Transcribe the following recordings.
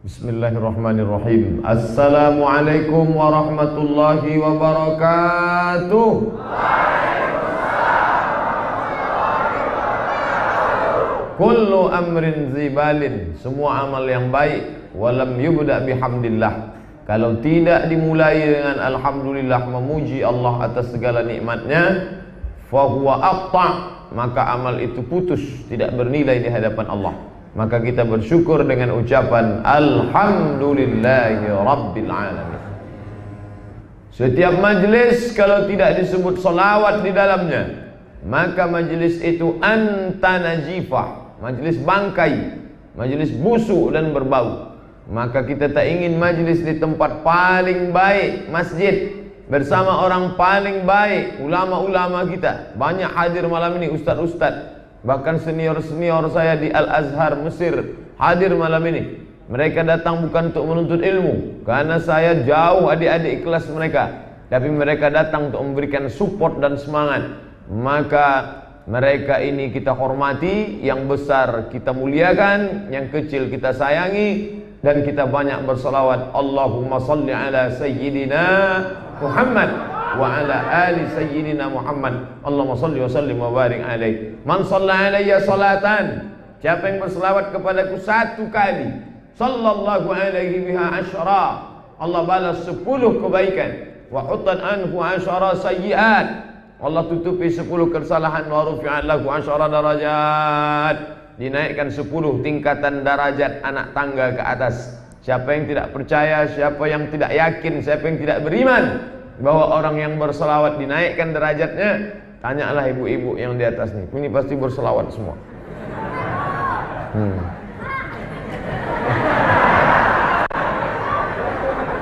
Bismillahirrahmanirrahim. Assalamualaikum warahmatullahi wabarakatuh. Kullu amrin zibalin, semua amal yang baik, walam yubda bihamdillah, kalau tidak dimulai dengan alhamdulillah, memuji Allah atas segala nikmatnya, fahuwa aqta', maka amal itu putus, tidak bernilai di hadapan Allah. Maka kita bersyukur dengan ucapan alhamdulillahi rabbil alamin. Setiap majlis kalau tidak disebut salawat di dalamnya, maka majlis itu anta najifah, majlis bangkai, majlis busuk dan berbau. Maka kita tak ingin majlis di tempat paling baik, masjid, bersama orang paling baik, ulama-ulama kita. Banyak hadir malam ini ustaz-ustaz, bahkan senior-senior saya di Al-Azhar Mesir hadir malam ini. Mereka datang bukan untuk menuntut ilmu, karena saya jauh adik-adik kelas mereka, tapi mereka datang untuk memberikan support dan semangat. Maka mereka ini kita hormati, yang besar kita muliakan, yang kecil kita sayangi, dan kita banyak bersalawat. Allahumma salli ala sayyidina Muhammad wa ala ali sayyidina Muhammad. Allahumma salli wa sallim wa barik alaih. Man shalla alayya salatan, siapa yang berselawat kepadaku satu kali, sallallahu alaihi biha asyara, Allah balas 10 kebaikan. Wa hutan anhu asyara sayyiat, Allah tutupi 10 kesalahan. Wa rufi'an lahu asyara darajat, dinaikkan 10 tingkatan darajat anak tangga ke atas. Siapa yang tidak percaya, siapa yang tidak yakin, siapa yang tidak beriman bahwa orang yang berselawat dinaikkan derajatnya, tanyalah ibu-ibu yang di atas nih. Ini pasti berselawat semua.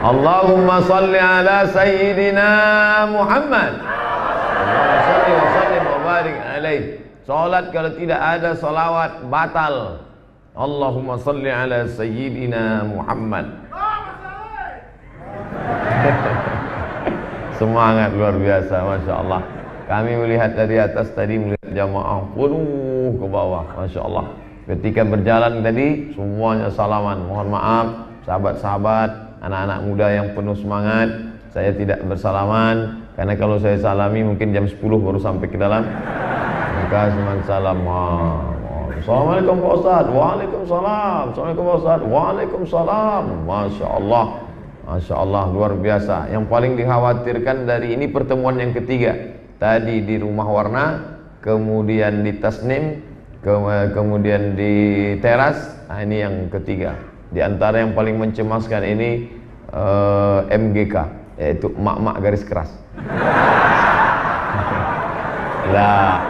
Allahumma salli ala sayyidina Muhammad. Allahumma salli wa sallim wa barik alaih. Salat kalau tidak ada salawat batal. Allahumma salli ala sayyidina Muhammad. Semangat luar biasa, Masya Allah. Kami melihat dari atas tadi, melihat jamaah penuh ke bawah, Masya Allah. Ketika berjalan tadi semuanya salaman. Mohon maaf sahabat-sahabat, anak-anak muda yang penuh semangat, saya tidak bersalaman, karena kalau saya salami mungkin jam 10 baru sampai ke dalam. Maka cuma salam. Assalamualaikum Pak Ustaz. Waalaikumsalam. Assalamualaikum Pak Ustaz. Waalaikumsalam. Masya Allah, Masya Allah, luar biasa. Yang paling dikhawatirkan dari ini pertemuan yang ketiga. Tadi di Rumah Warna, kemudian di Tasnim, kemudian di Teras. Nah, ini yang ketiga. Di antara yang paling mencemaskan ini MGK, yaitu emak-emak garis keras. Lah,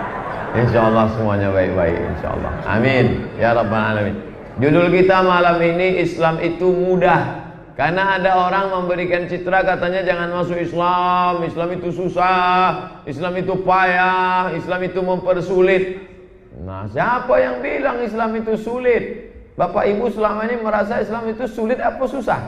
insya Allah semuanya baik-baik, insya Allah. Amin ya rabbal alamin. Judul kita malam ini, Islam itu mudah. Karena ada orang memberikan citra, katanya jangan masuk Islam, Islam itu susah, Islam itu payah, Islam itu mempersulit. Nah, siapa yang bilang Islam itu sulit? Bapak Ibu selama ini merasa Islam itu sulit apa susah?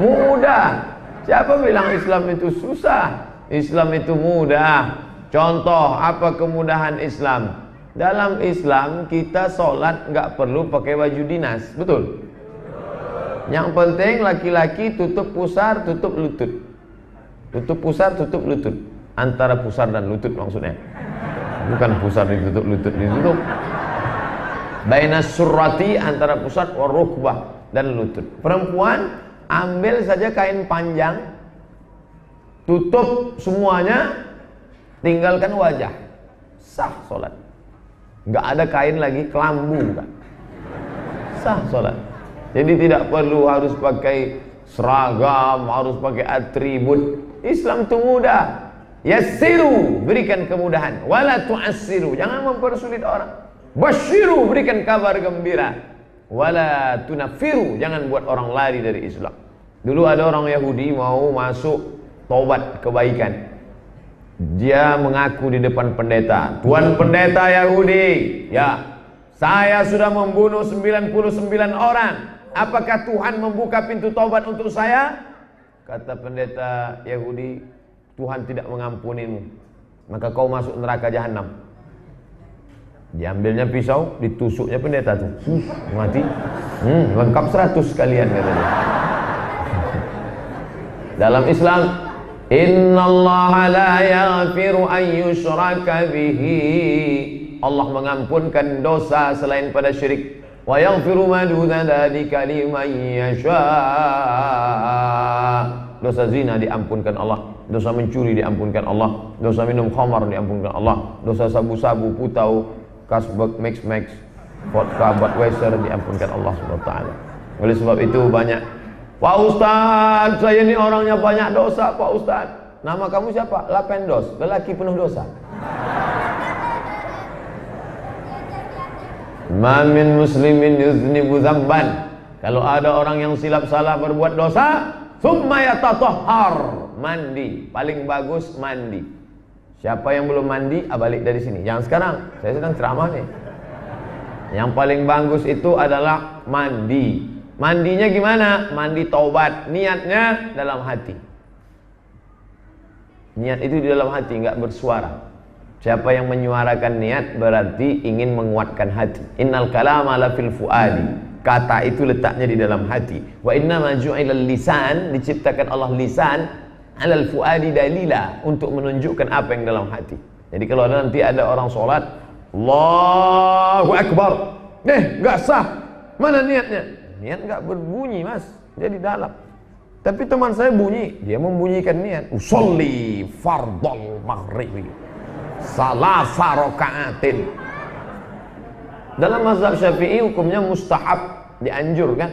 Mudah. Siapa bilang Islam itu susah? Islam itu mudah. Contoh apa kemudahan Islam? Dalam Islam kita sholat nggak perlu pakai baju dinas, betul? Yang penting laki-laki tutup pusar, tutup lutut. Tutup pusar, tutup lutut. Antara pusar dan lutut maksudnya. Bukan pusar ditutup, lutut ditutup. Baina surrati, antara pusar wa rukbah dan lutut. Perempuan ambil saja kain panjang, tutup semuanya, tinggalkan wajah, sah sholat. Nggak ada kain lagi, kelambu kan, sah sholat. Jadi tidak perlu harus pakai seragam, harus pakai atribut. Islam itu mudah. Yassiru, berikan kemudahan. Wala tu'assiru, jangan mempersulit orang. Basyiru, berikan kabar gembira. Wala tunafiru, jangan buat orang lari dari Islam. Dulu ada orang Yahudi mau masuk taubat kebaikan. Dia mengaku di depan pendeta, Tuan pendeta Yahudi, ya, saya sudah membunuh 99 orang. Apakah Tuhan membuka pintu taubat untuk saya? Kata pendeta Yahudi, Tuhan tidak mengampunimu, maka kau masuk neraka jahanam. Diambilnya pisau, ditusuknya pendeta tuh, mati. Lengkap 100 sekalian katanya. Dalam Islam, innallaha la yaghfiru an yushraka bihi. Allah mengampunkan dosa selain pada syirik. Wa yaghfiru ma duna dzalika liman yasha. Dosa zina diampunkan Allah, dosa mencuri diampunkan Allah, dosa minum khamar diampunkan Allah, dosa sabu-sabu, putau, kasbek, mix, vodka, Budweiser diampunkan Allah Subhanahu wa taala. Oleh sebab itu banyak, Pak Ustaz, saya ini orangnya banyak dosa, Pak Ustaz. Nama kamu siapa? Lapendos, lelaki penuh dosa. Ma min muslimin yuznibu dzamban. Kalau ada orang yang silap salah berbuat dosa, summa yatatahhar, mandi. Paling bagus mandi. Siapa yang belum mandi, balik dari sini. Jangan sekarang, saya sedang ceramah nih. Yang paling bagus itu adalah mandi. Mandinya gimana? Mandi taubat. Niatnya dalam hati. Niat itu di dalam hati, nggak bersuara. Siapa yang menyuarakan niat berarti ingin menguatkan hati. Innal kalama la fil fuadi. Kata itu letaknya di dalam hati. Wa inna ma ju'ilal lisan, diciptakan Allah lisan alal fuadi dalila, untuk menunjukkan apa yang dalam hati. Jadi kalau nanti ada orang sholat, Allahu Akbar, nggak sah. Mana niatnya? Niat nggak berbunyi, Mas. Jadi dalam. Tapi teman saya bunyi, dia membunyikan niat. Usolli fardhol maghribi salasa rakaatin. Dalam mazhab Syafi'i hukumnya mustahab, dianjurkan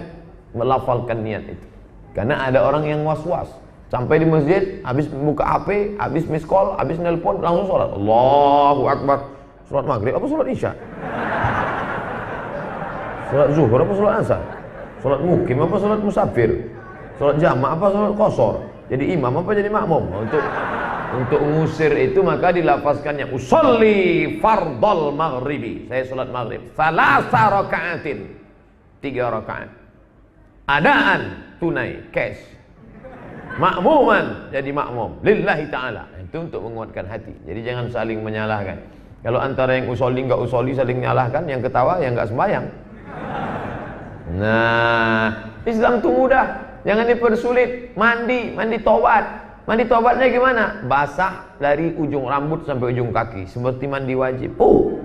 melafalkan niat itu. Karena ada orang yang was-was, sampai di masjid, habis buka HP, habis miss call, habis nelpon, langsung sholat. Allahu Akbar. Sholat maghrib apa sholat isya? Sholat zuhur apa sholat asar? Sholat mukim apa sholat musafir? Sholat jamaah apa sholat qashar? Jadi imam apa jadi makmum? Untuk mengusir itu maka dilafazkannya usolli fardhol maghribi. Saya sholat maghrib salasa rakaatin, 3 rakaat. Adaan, tunai, cash. Makmuman, jadi makmum lillahi ta'ala. Itu untuk menguatkan hati. Jadi jangan saling menyalahkan. Kalau antara yang usolli nggak usolli saling menyalahkan, yang ketawa yang nggak sembahyang. Nah, Islam itu mudah, jangan dipersulit. Mandi tobat. Mandi tobatnya gimana? Basah dari ujung rambut sampai ujung kaki, seperti mandi wajib. Oh,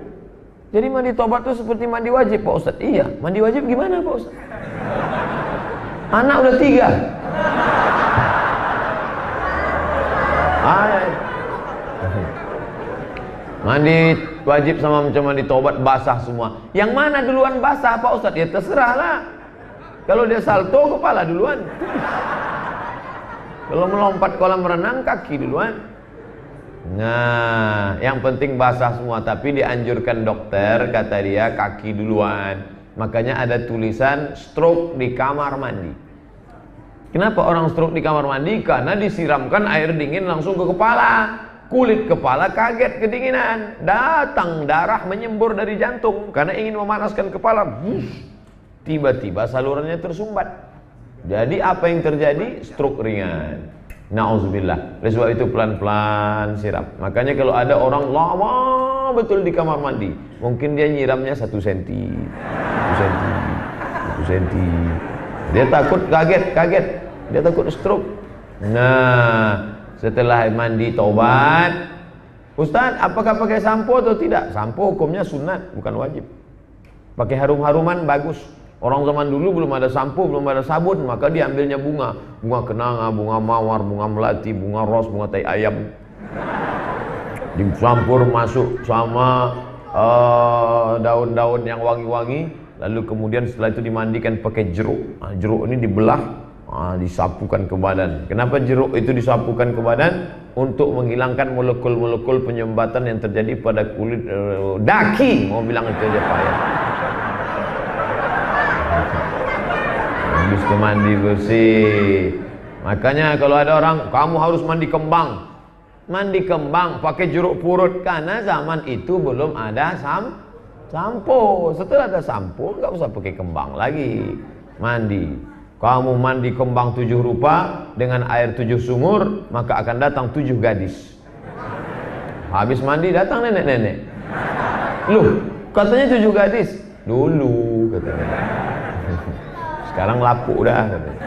jadi mandi tobat itu seperti mandi wajib, Pak Ustaz? Iya, mandi wajib gimana, Pak Ustaz? Anak udah 3. Mandi wajib sama macam mandi tobat, basah semua. Yang mana duluan basah, Pak Ustaz? Ya terserah lah. Kalau dia salto, kepala duluan. Kalau melompat kolam renang, kaki duluan. Nah, yang penting basah semua. Tapi dianjurkan dokter, kata dia, kaki duluan. Makanya ada tulisan stroke di kamar mandi. Kenapa orang stroke di kamar mandi? Karena disiramkan air dingin langsung ke kepala. Kulit kepala kaget kedinginan. Datang darah menyembur dari jantung. Karena ingin memanaskan kepala. Tiba-tiba salurannya tersumbat. Jadi apa yang terjadi? Stroke ringan. Na'udzubillah. Oleh sebab itu pelan-pelan siram. Makanya kalau ada orang lama betul di kamar mandi, mungkin dia nyiramnya 1 senti, 1 senti, 1 senti. Dia takut kaget. Dia takut stroke. Nah, setelah mandi taubat, Ustaz, apakah pakai sampo atau tidak? Sampo hukumnya sunat, bukan wajib. Pakai harum-haruman bagus. Orang zaman dulu belum ada sampo, belum ada sabun, maka diambilnya bunga kenanga, bunga mawar, bunga melati, bunga ros, bunga tai ayam. Dicampur masuk sama daun-daun yang wangi-wangi, lalu kemudian setelah itu dimandikan pakai jeruk. Jeruk ini dibelah, disapukan ke badan. Kenapa jeruk itu disapukan ke badan? Untuk menghilangkan molekul-molekul penyumbatan yang terjadi pada kulit daki. Mau bilang itu aja payah. Habis ke mandi bersih. Makanya kalau ada orang, kamu harus mandi kembang. Mandi kembang pakai jeruk purut, karena zaman itu belum ada sampo. Setelah ada sampo, nggak usah pakai kembang lagi. Mandi. Kamu mandi kembang 7 rupa dengan air 7 sumur, maka akan datang 7 gadis. Habis mandi datang nenek-nenek. Loh, Katanya cucu gadis. Dulu katanya. Sekarang laku udah katanya.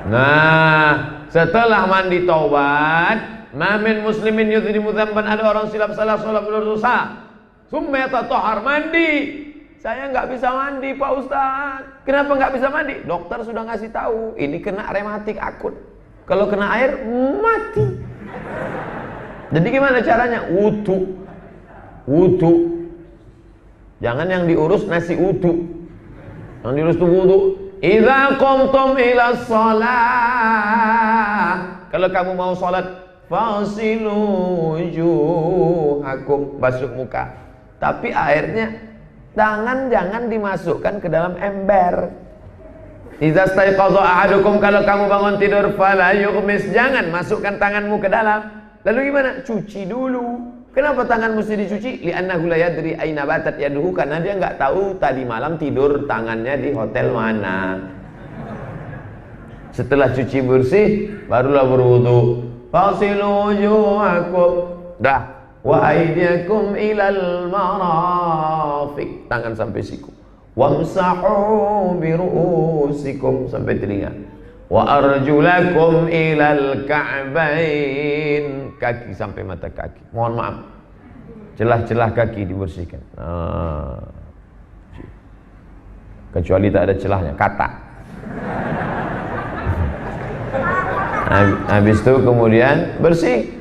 Nah, setelah mandi taubat, ma min muslimin yudhnibu dzamban, ada orang silap salah salat berdosa. Summa yatahhar, mandi. Saya nggak bisa mandi Pak Ustaz. Kenapa nggak bisa mandi? Dokter sudah ngasih tahu, ini kena rematik akut. Kalau kena air mati. Jadi gimana caranya? Wudu. Jangan yang diurus nasi wudu. Yang diurus itu wudu. Idza qumtum ila shalah. Kalau kamu mau salat, fasilu wujuhakum, basuh muka. Tapi airnya, tangan jangan dimasukkan ke dalam ember. Idza staiqadha ahadukum, kalau kamu bangun tidur, fala yughmis, jangan masukkan tanganmu ke dalam. Lalu gimana? Cuci dulu. Kenapa tangan mesti dicuci? Li'annahu la yadri aina batat yaduhu, karena dia nggak tahu tadi malam tidur tangannya di hotel mana. Setelah cuci bersih, barulah berwudu. Fasilu wujuhakum, dah. Wa aydiyakum ilal marafiq, tangan sampai siku. Wamsahu biru'usikum, sampai telinga. Wa arjulakum ilal ka'bain, kaki sampai mata kaki. Mohon maaf, celah-celah kaki dibersihkan. Kecuali tak ada celahnya, kata. Habis itu kemudian bersih.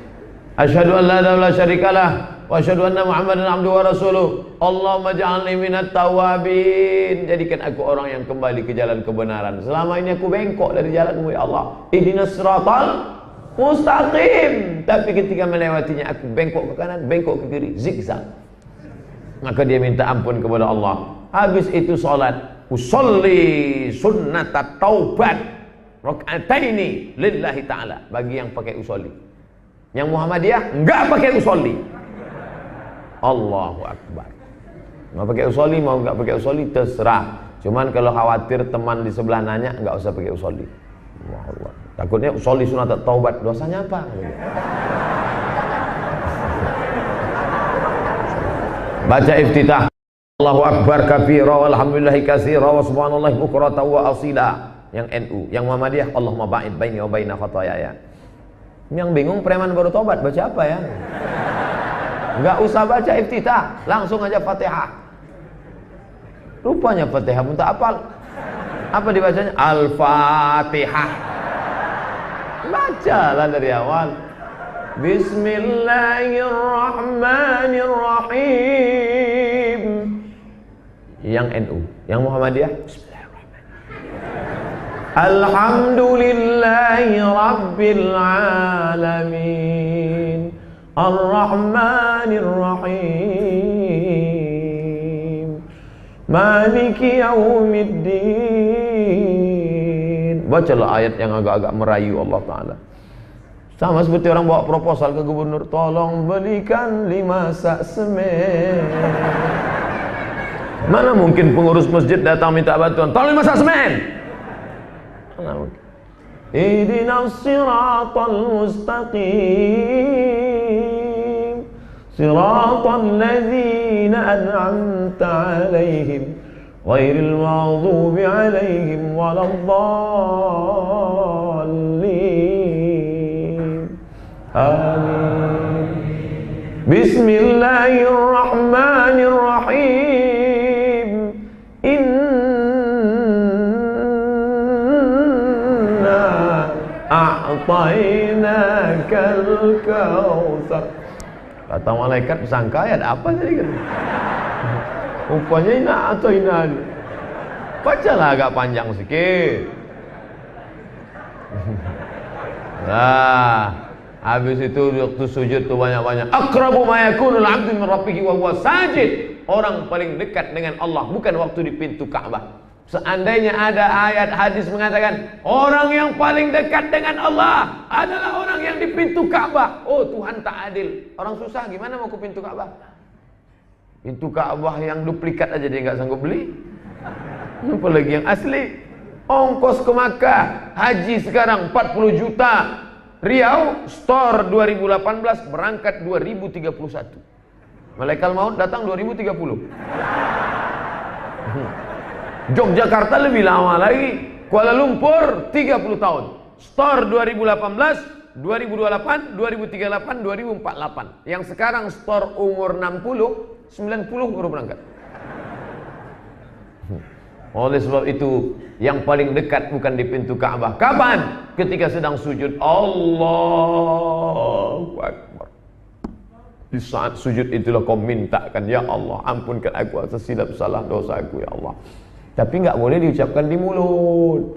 Asyhadu an la ilaha illallah syarikalah wa asyhadu anna Muhammadan abduhu wa rasuluh. Allahumma ja'alni minat tawabin, jadikan aku orang yang kembali ke jalan kebenaran. Selama ini aku bengkok dari jalanmu ya Allah. Ihdinas siratal mustaqim. Tapi ketika melewatinya aku bengkok ke kanan, bengkok ke kiri, zigzag. Maka dia minta ampun kepada Allah. Habis itu salat, usolli sunnatat taubat raka'ataini lillahi ta'ala, bagi yang pakai usolli. Yang Muhammadiyah enggak pakai usolli. Allahu Akbar. Mau pakai usolli mau enggak pakai usolli terserah. Cuman kalau khawatir teman di sebelah nanya, enggak usah pakai usolli. Allah. Takutnya usolli sunat taubat, dosanya apa? Baca iftitah. Allahu Akbar kabira walhamdulillahi katsira wa subhanallahi bukratan wa asila. Yang NU, yang Muhammadiyah, Allahumma ba'id baini wa baina khataaya. Yang bingung preman baru tobat baca apa ya? Enggak usah baca iftitah, langsung aja Fatihah. Rupanya Fatihah pun tak hafal. Apa dibacanya? Al-Fatihah. Bacalah dari awal. Bismillahirrahmanirrahim. Yang NU, yang Muhammadiyah, Alhamdulillahi Rabbil Alamin Ar-Rahmanir Rahim Maliki Yaumiddin. Bacalah ayat yang agak-agak merayu Allah Ta'ala. Sama seperti orang bawa proposal ke gubernur, tolong belikan 5 sak semen. Mana mungkin pengurus masjid datang minta bantuan, tolong 5 sak semen. Ihdinas siratal mustaqim siratal ladzina an'amta 'alaihim ghairil maghdubi 'alaihim waladdallin. Amin. Bismillahirrahmanirrahim. A'tainakal kautsar. Kata malaikat sangka ayat apa tadi kan? Rupanya ina a'taina. Bacalah agak panjang sikit. Nah, habis itu waktu sujud tuh banyak-banyak. Aqrabu ma yakunul 'abdu min rabbih wa huwa sajid. Orang paling dekat dengan Allah bukan waktu di pintu Ka'bah. Seandainya ada ayat hadis mengatakan orang yang paling dekat dengan Allah adalah orang yang di pintu Ka'bah. Oh, Tuhan tak adil. Orang susah gimana mau ke pintu Ka'bah? Pintu Ka'bah yang duplikat aja dia nggak sanggup beli. Apalagi yang asli. Ongkos ke Makkah, haji sekarang 40 juta. Riau, store 2018, berangkat 2031. Malaikat maut datang 2030. Yogyakarta lebih lama lagi. Kuala Lumpur 30 tahun. Store 2018, 2028, 2038, 2048. Yang sekarang store umur 60, 90 baru berangkat. Oleh sebab itu, yang paling dekat bukan di pintu Ka'bah. Kapan? Ketika sedang sujud. Allahu Akbar. Di saat sujud itulah kau mintakan, ya Allah, ampunkan aku atas silap salah dosa aku, ya Allah. Tapi enggak boleh diucapkan di mulut.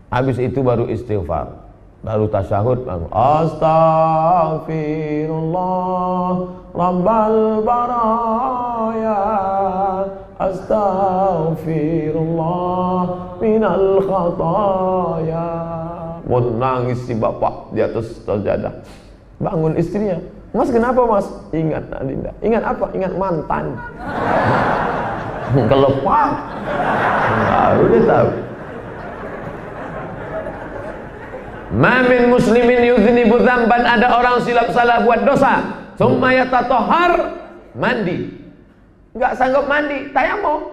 Habis itu baru istighfar, baru tasyahud, baru astaghfirullah rabbal baraya, astaghfirullah minal khataya. Menangis si bapak di atas sajadah. Bangun istrinya, Mas kenapa mas? Ingat Adinda. Ingat apa? Ingat mantan. Kelepak. Baru dia tahu. Ma min muslimin yuznibu dzamban, ada orang silap salah buat dosa, tsumma yatatahhar, mandi. Enggak sanggup mandi, tayammum.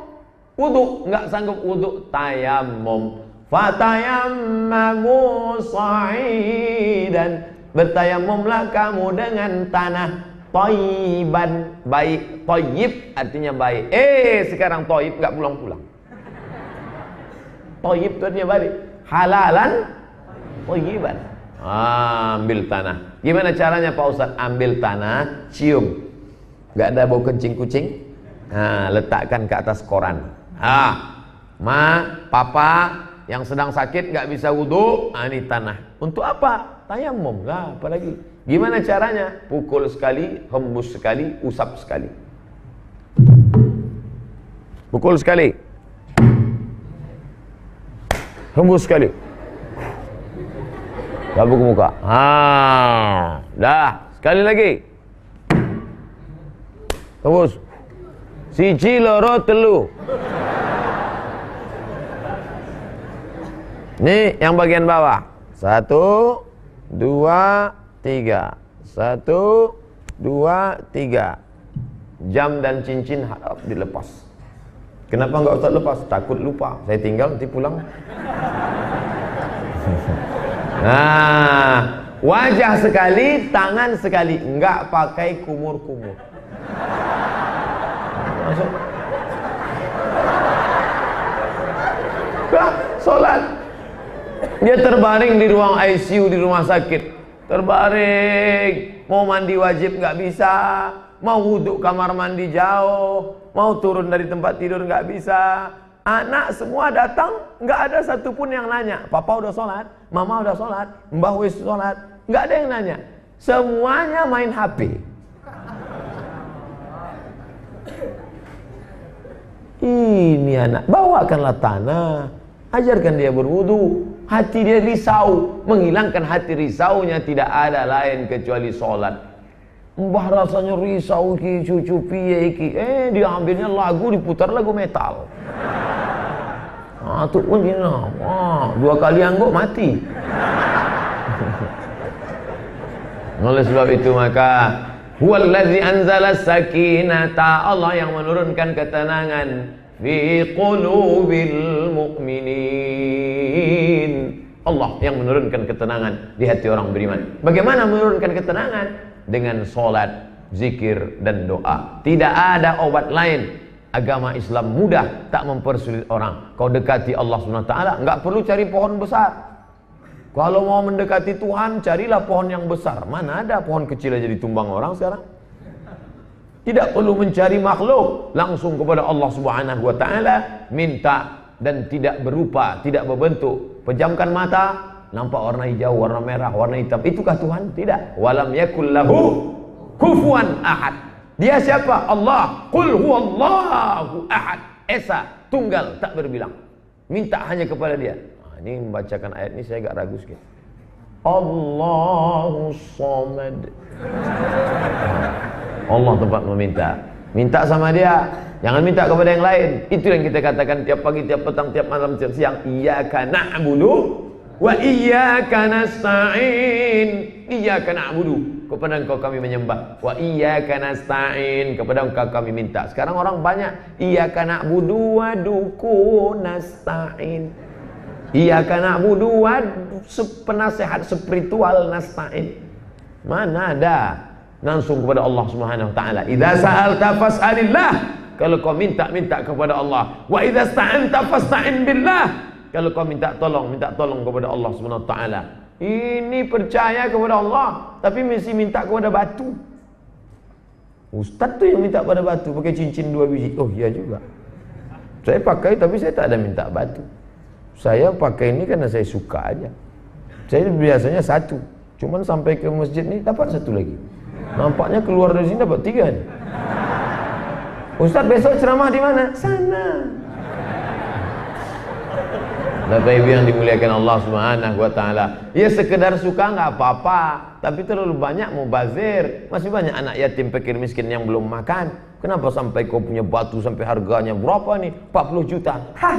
Wudu, enggak sanggup wudu, tayammum. Fatayammamu sa'idan, bertayamumlah kamu dengan tanah thayyiban, baik. Thayyib artinya baik. Sekarang thayyib enggak pulang-pulang. Thayyib itu artinya baik. Halalan thayyiban. Ambil tanah. Gimana caranya Pak Ustaz? Ambil tanah, cium. Enggak ada bau kencing kucing. Letakkan ke atas koran. Papa yang sedang sakit enggak bisa wudu, ini tanah. Untuk apa? Tayammum lah, apalagi. Gimana caranya? Pukul sekali, hembus sekali, usap sekali. Pukul sekali, hembus sekali, tabuk muka. Dah, sekali lagi. Hembus. Siji loro telu. Ini yang bagian bawah. 1, 2, 3. 1, 2, 3. Jam dan cincin harap dilepas. Kenapa enggak Ustaz lepas? Takut lupa. Saya tinggal nanti pulang. Wajah sekali, tangan sekali, enggak pakai kumur-kumur. Masuk. Sholat. Dia terbaring di ruang ICU di rumah sakit. Terbaring, mau mandi wajib nggak bisa, mau wudhu kamar mandi jauh, mau turun dari tempat tidur nggak bisa. Anak semua datang, nggak ada satupun yang nanya, Papa udah sholat, Mama udah sholat, Mbah wis sholat, nggak ada yang nanya. Semuanya main HP. Ini anak, bawakanlah tanah, ajarkan dia berwudu. Hati dia risau, menghilangkan hati risaunya tidak ada lain kecuali sholat. Mbah rasanya risau ki, cucu piye ki. Dia ambilnya lagu, diputar lagu metal. Tuh pun gini, 2 kali angguk mati. Oleh sebab itu maka huwallazi anzala sakinata, Allah yang menurunkan ketenangan fi qulubil mu'minin. Allah yang menurunkan ketenangan di hati orang beriman. Bagaimana menurunkan ketenangan? Dengan sholat, zikir, dan doa. Tidak ada obat lain. Agama Islam mudah, tak mempersulit orang. Kau dekati Allah SWT, enggak perlu cari pohon besar. Kalau mau mendekati Tuhan, carilah pohon yang besar. Mana ada pohon kecil aja ditumbang orang sekarang? Tidak perlu mencari makhluk, langsung kepada Allah Subhanahu wa taala minta, dan tidak berupa, tidak berbentuk. Pejamkan mata, nampak warna hijau, warna merah, warna hitam. Itukah Tuhan? Tidak. Walam yakul lahu kufuwan ahad. Dia siapa? Allah. Qul huwallahu ahad. Esa, tunggal, tak berbilang. Minta hanya kepada dia. Ini membacakan ayat ini saya agak ragu sikit. Allahu Samad. Allah tempat meminta. Minta sama dia, jangan minta kepada yang lain. Itu yang kita katakan tiap pagi, tiap petang, tiap malam, tiap siang. Iyyaka na'budu wa iyyaka nasta'in. iyyaka na'budu, kepada engkau kami menyembah, wa iyyaka nasta'in, kepada engkau kami minta. Sekarang orang banyak iyyaka na'budu wa duku nasta'in, iyyaka na'budu wa penasehat spiritual nasta'in. Mana ada? Langsung kepada Allah Subhanahu wa taala. Idza sa'alta fas'alillah, kalau kau minta kepada Allah. Wa idza sta'anta fasta'in billah, kalau kau minta tolong kepada Allah Subhanahu wa taala. Ini percaya kepada Allah, tapi mesti minta kepada batu. Ustaz tu yang minta kepada batu, pakai cincin 2 biji. Oh iya juga. Saya pakai tapi saya tak ada minta batu. Saya pakai ini karena saya suka aja. Saya biasanya 1, cuman sampai ke masjid ni dapat 1 lagi. Nampaknya keluar dari sini dapat 3 nih. Ustaz besok ceramah di mana? Sana. Bapak Ibu yang dimuliakan Allah Subhanahu wa taala. Ya sekedar suka enggak apa-apa, tapi terlalu banyak mubazir. Masih banyak anak yatim fakir miskin yang belum makan. Kenapa sampai kau punya batu sampai harganya berapa nih? 40 juta. Hah?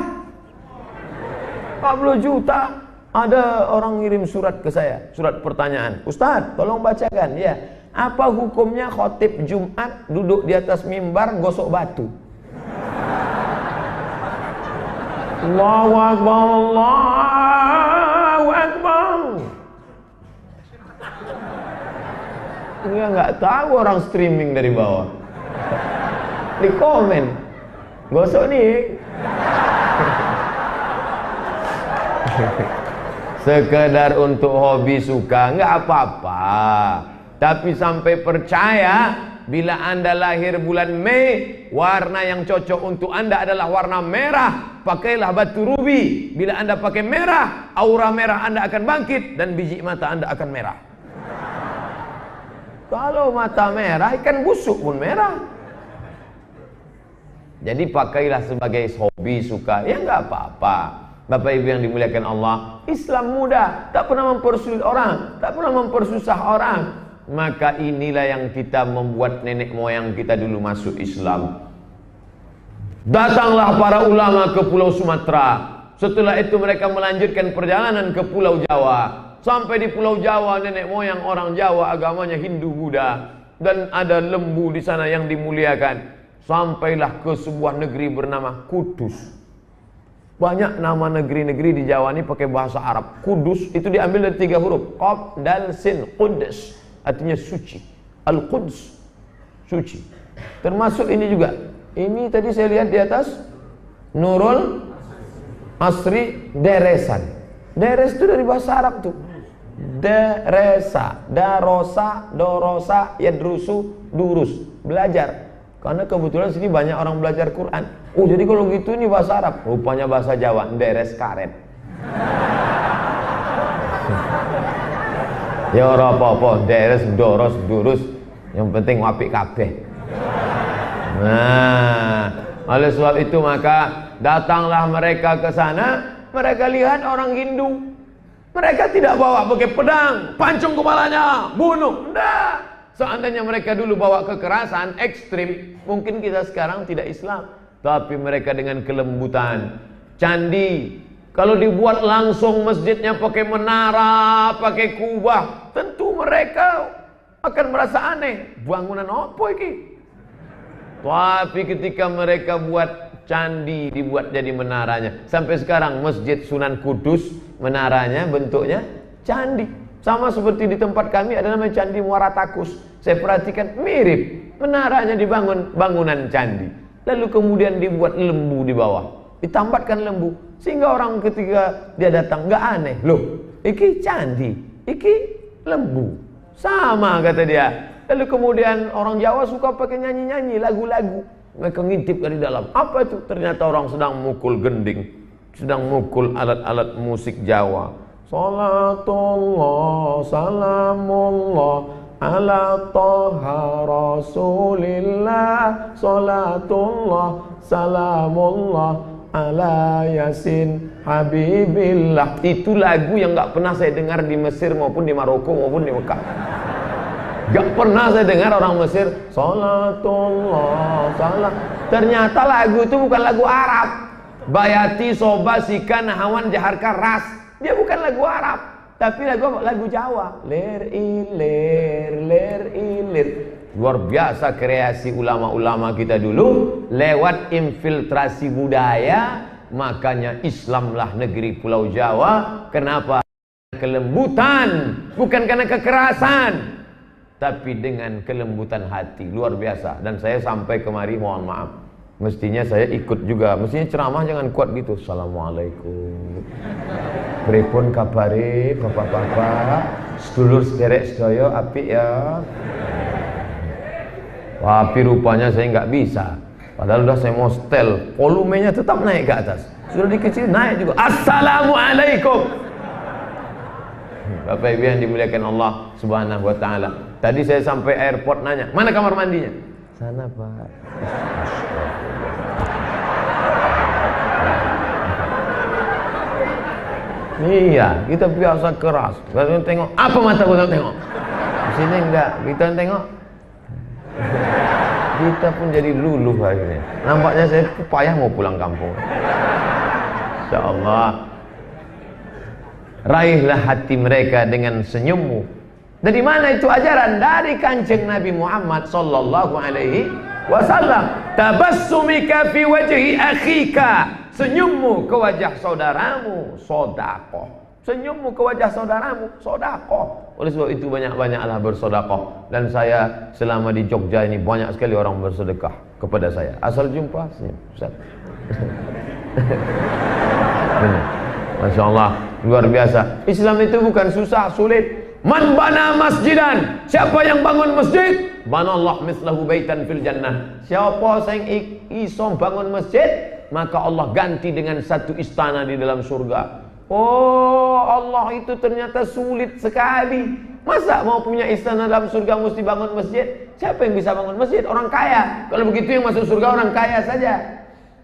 40 juta. Ada orang ngirim surat ke saya, surat pertanyaan. Ustaz, tolong bacakan. Ya. Apa hukumnya khotib Jumat duduk di atas mimbar gosok batu? Allahu Akbar, Allahu Akbar. Dia nggak tahu orang streaming dari bawah. Di komen, gosok nih. Sekedar untuk hobi suka nggak apa-apa. Tapi sampai percaya, bila Anda lahir bulan Mei, warna yang cocok untuk Anda adalah warna merah. Pakailah batu rubi. Bila Anda pakai merah, aura merah Anda akan bangkit dan biji mata Anda akan merah. Kalau mata merah, ikan busuk pun merah. Jadi pakailah sebagai hobi suka, ya nggak apa-apa. Bapak Ibu yang dimuliakan Allah, Islam mudah, tak pernah mempersulit orang, tak pernah mempersusah orang. Maka inilah yang kita membuat nenek moyang kita dulu masuk Islam. Datanglah para ulama ke Pulau Sumatera. Setelah itu mereka melanjutkan perjalanan ke Pulau Jawa. Sampai di Pulau Jawa, nenek moyang orang Jawa agamanya Hindu Buddha, dan ada lembu di sana yang dimuliakan. Sampailah ke sebuah negeri bernama Kudus. Banyak nama negeri-negeri di Jawa ini pakai bahasa Arab. Kudus itu diambil dari 3 huruf, Qaf, Dal, Sin. Qudus artinya suci. Al-Quds, suci. Termasuk ini juga. Ini tadi saya lihat di atas, Nurul Asri Deresan. Deres itu dari bahasa Arab tuh. Deresa, darosa, dorosa, yadrusu, durus. Belajar. Karena kebetulan sini banyak orang belajar Quran. Oh jadi kalau gitu ini bahasa Arab. Rupanya bahasa Jawa, deres karet. Ya ora apa-apa, deres, doros, durus. Yang penting apik kabeh. Nah, oleh sebab itu maka datanglah mereka ke sana. Mereka lihat orang Hindu. Mereka tidak bawa pakai pedang, pancung kepalanya, bunuh. Nah, seandainya mereka dulu bawa kekerasan ekstrim, mungkin kita sekarang tidak Islam. Tapi mereka dengan kelembutan. Candi, kalau dibuat langsung masjidnya pakai menara, pakai kubah, tentu mereka akan merasa aneh. Bangunan apa ini? Tapi ketika mereka buat candi, dibuat jadi menaranya. Sampai sekarang Masjid Sunan Kudus, menaranya bentuknya candi. Sama seperti di tempat kami ada namanya Candi Muara Takus. Saya perhatikan mirip, menaranya dibangun bangunan candi. Lalu kemudian dibuat lembu di bawah, ditambatkan lembu, sehingga orang ketika dia datang nggak aneh. Loh, iki candi, iki lembu, sama kata dia. Lalu kemudian orang Jawa suka pakai nyanyi-nyanyi lagu-lagu. Mereka ngintip dari dalam. Apa itu? Ternyata orang sedang mukul gending, sedang mukul alat-alat musik Jawa. Salatullah, salamullah ala toha rasulillah. Salatullah, salamullah ala yasin habibillah. Itu lagu yang gak pernah saya dengar di Mesir maupun di Maroko maupun di Mekah. Gak pernah saya dengar orang Mesir Salatullah, salam. Ternyata lagu itu bukan lagu Arab. Bayati, Soba, Sikan, Hawan, Jaharka, Ras. Dia bukan lagu Arab. Tapi lagu Jawa. Ler ilir, ler ilir. Luar biasa kreasi ulama-ulama kita dulu. Lewat infiltrasi budaya, makanya Islamlah negeri Pulau Jawa. Kenapa? Kelembutan, bukan karena kekerasan, tapi dengan kelembutan hati. Luar biasa. Dan saya sampai kemari mohon maaf, mestinya saya ikut juga. Mestinya ceramah jangan kuat gitu. Assalamualaikum, pripun kabare bapak-bapak, sedulur sederek sedaya apik ya. Tapi rupanya saya nggak bisa. Padahal udah saya mau setel, volumenya tetap naik ke atas. Sudah dikecil naik juga. Assalamualaikum. Bapak Ibu yang dimuliakan Allah Subhanahu wa taala. Tadi saya sampai airport nanya, "Mana kamar mandinya?" "Sana, Pak." Iya, kita biasa keras. Kalau tengok, apa mata kita tengok? Di sini enggak, kita tengok. Kita pun jadi luluh hari ini. Nampaknya saya payah mau pulang kampung. Insyaallah. Raihlah hati mereka dengan senyummu. Dari mana itu ajaran? Dari Kanjeng Nabi Muhammad sallallahu alaihi wasallam. Tabassumika fi wajhi akhika. Senyummu ke wajah saudaramu, sedekah. Senyummu ke wajah saudaramu, sedekah. Oleh sebab itu banyak-banyaklah bersedekah. Dan saya selama di Jogja ini banyak sekali orang bersedekah kepada saya. Asal jumpa senyum, Ustaz. Masya Allah, luar biasa. Islam itu bukan susah, sulit. Man bana masjidan, siapa yang bangun masjid, banallah mislahu baitan fil jannah. Siapa yang iso bangun masjid, maka Allah ganti dengan satu istana di dalam surga. Oh, Allah itu ternyata sulit sekali. Masa mau punya istana dalam surga mesti bangun masjid? Siapa yang bisa bangun masjid? Orang kaya. Kalau begitu yang masuk surga orang kaya saja.